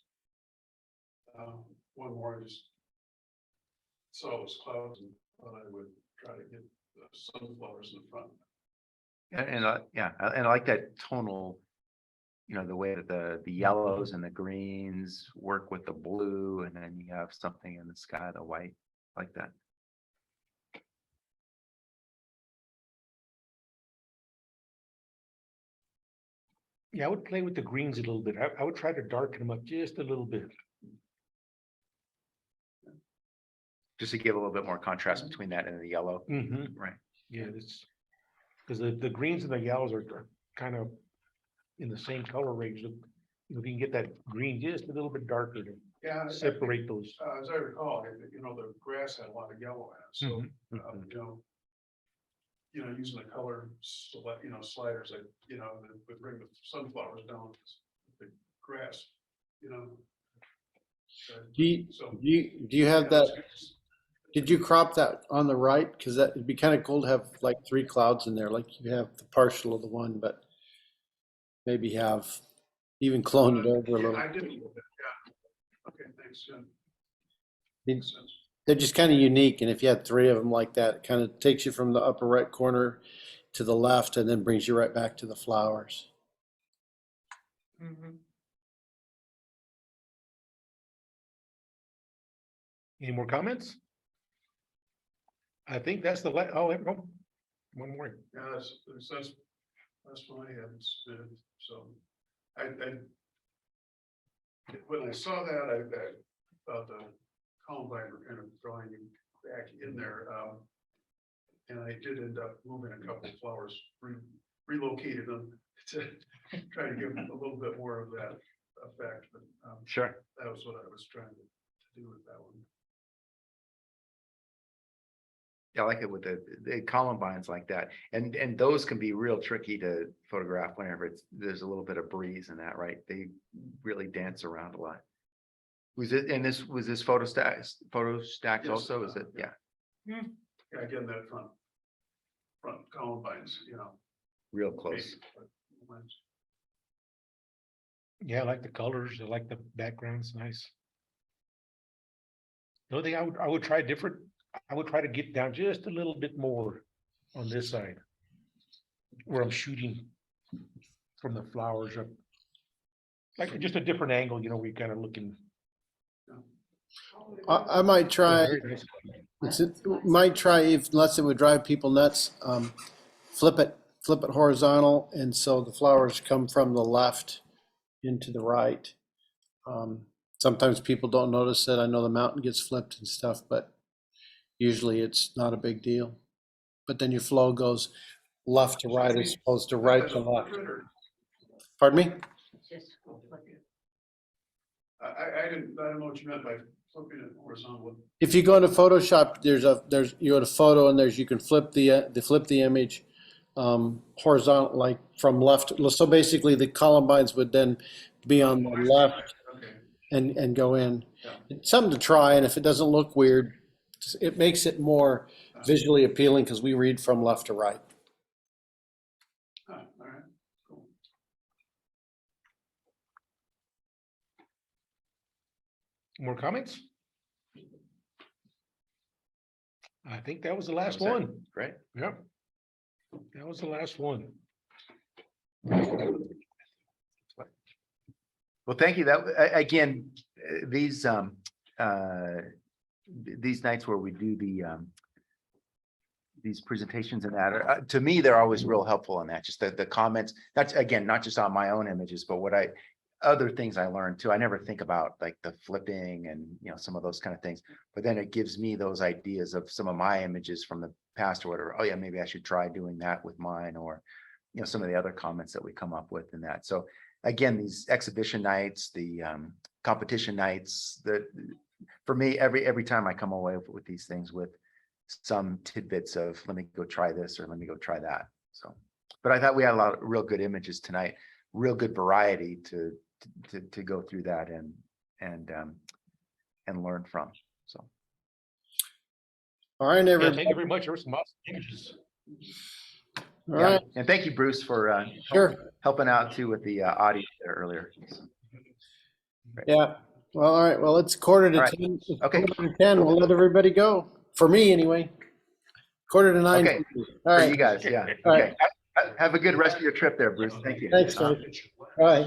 One more, I just. Saw those clouds and thought I would try to get the sunflowers in the front. Yeah, and I like that tonal, you know, the way that the yellows and the greens work with the blue, and then you have something in the sky, the white, like that. Yeah, I would play with the greens a little bit. I would try to darken them up just a little bit. Just to give a little bit more contrast between that and the yellow, right? Yeah, it's, because the greens and the yellows are kind of in the same color range. You know, if you can get that green just a little bit darker to Yeah. separate those. As I recall, you know, the grass had a lot of yellow in it, so, you know, using the color, you know, sliders, that, you know, that would bring the sunflowers down the grass, you know. Do you have that? Did you crop that on the right? Because that it'd be kind of cool to have like 3 clouds in there, like you have the partial of the one, but maybe have even clone it over a little. I didn't, yeah. Okay, thanks. Yeah. It's- They're just kind of unique, and if you had 3 of them like that, it kind of takes you from the upper right corner to the left and then brings you right back to the flowers. Any more comments? I think that's the no, one more. Yeah, that's what I had submitted, so I when I saw that, I thought the Columbine were kind of drawing you back in there, and I did end up moving a couple of flowers, relocated them to try to give them a little bit more of that effect, but Sure. that was what I was trying to do with that one. Yeah, I like it with the columbines like that, and those can be real tricky to photograph whenever there's a little bit of breeze in that, right? They really dance around a lot. Was this photo stacks Yes, also? Is it? Yeah. Yeah, again, that front Columbines, you know. Real close. Yeah, I like the colors. I like the background's nice. The only thing I would try different. I would try to get down just a little bit more on this side, where I'm shooting from the flowers up, like just a different angle. You know, we kind of looking. I might try. Very nice. Might try if unless it would drive people nuts. Flip it horizontal, and so the flowers come from the left into the right. Sometimes people don't notice that. I know the mountain gets flipped and stuff, but usually it's not a big deal. But then your flow goes left to right as opposed to right to left. Pardon me? I don't know what you meant by flipping it horizontal. If you go into Photoshop, you go to photo and you can flip the image horizontal, like from left. So basically the columbines would then be on the left and go in. It's something to try, and if it doesn't look weird, it makes it more visually appealing because we read from left to right. All right, cool. More comments? I think that was the last That was it. one. Great. Yep. That was the last one. Well, thank you. That again, these nights where we do these presentations and that, to me, they're always real helpful in that. Just the comments. That's again not just on my own images, but other things I learned too. I never think about like the flipping and some of those kind of things, but then it gives me those ideas of some of my images from the past or whatever. Oh yeah, maybe I should try doing that with mine, or some of the other comments that we come up with in that. So again, these exhibition nights, the competition nights, for me, every time I come away with these things with some tidbits of let me go try this or let me go try that. So, but I thought we had a lot of real good images tonight, real good variety to go through that, and and learn from. So, All right, Yeah, everybody. thank you very much. There were some awesome images. All yeah. right, And thank you, Bruce, for sure. helping out too with the audio there earlier. Yeah. Well, all right. Well, it's quarter to All right. 10. It's Okay. quarter to 10. We'll let everybody go. For me, anyway. Quarter to 9. Okay. All For right. you guys, yeah. All right. Okay. Have a good rest of your trip there, Bruce. Thank you. Thanks, Dave. All right.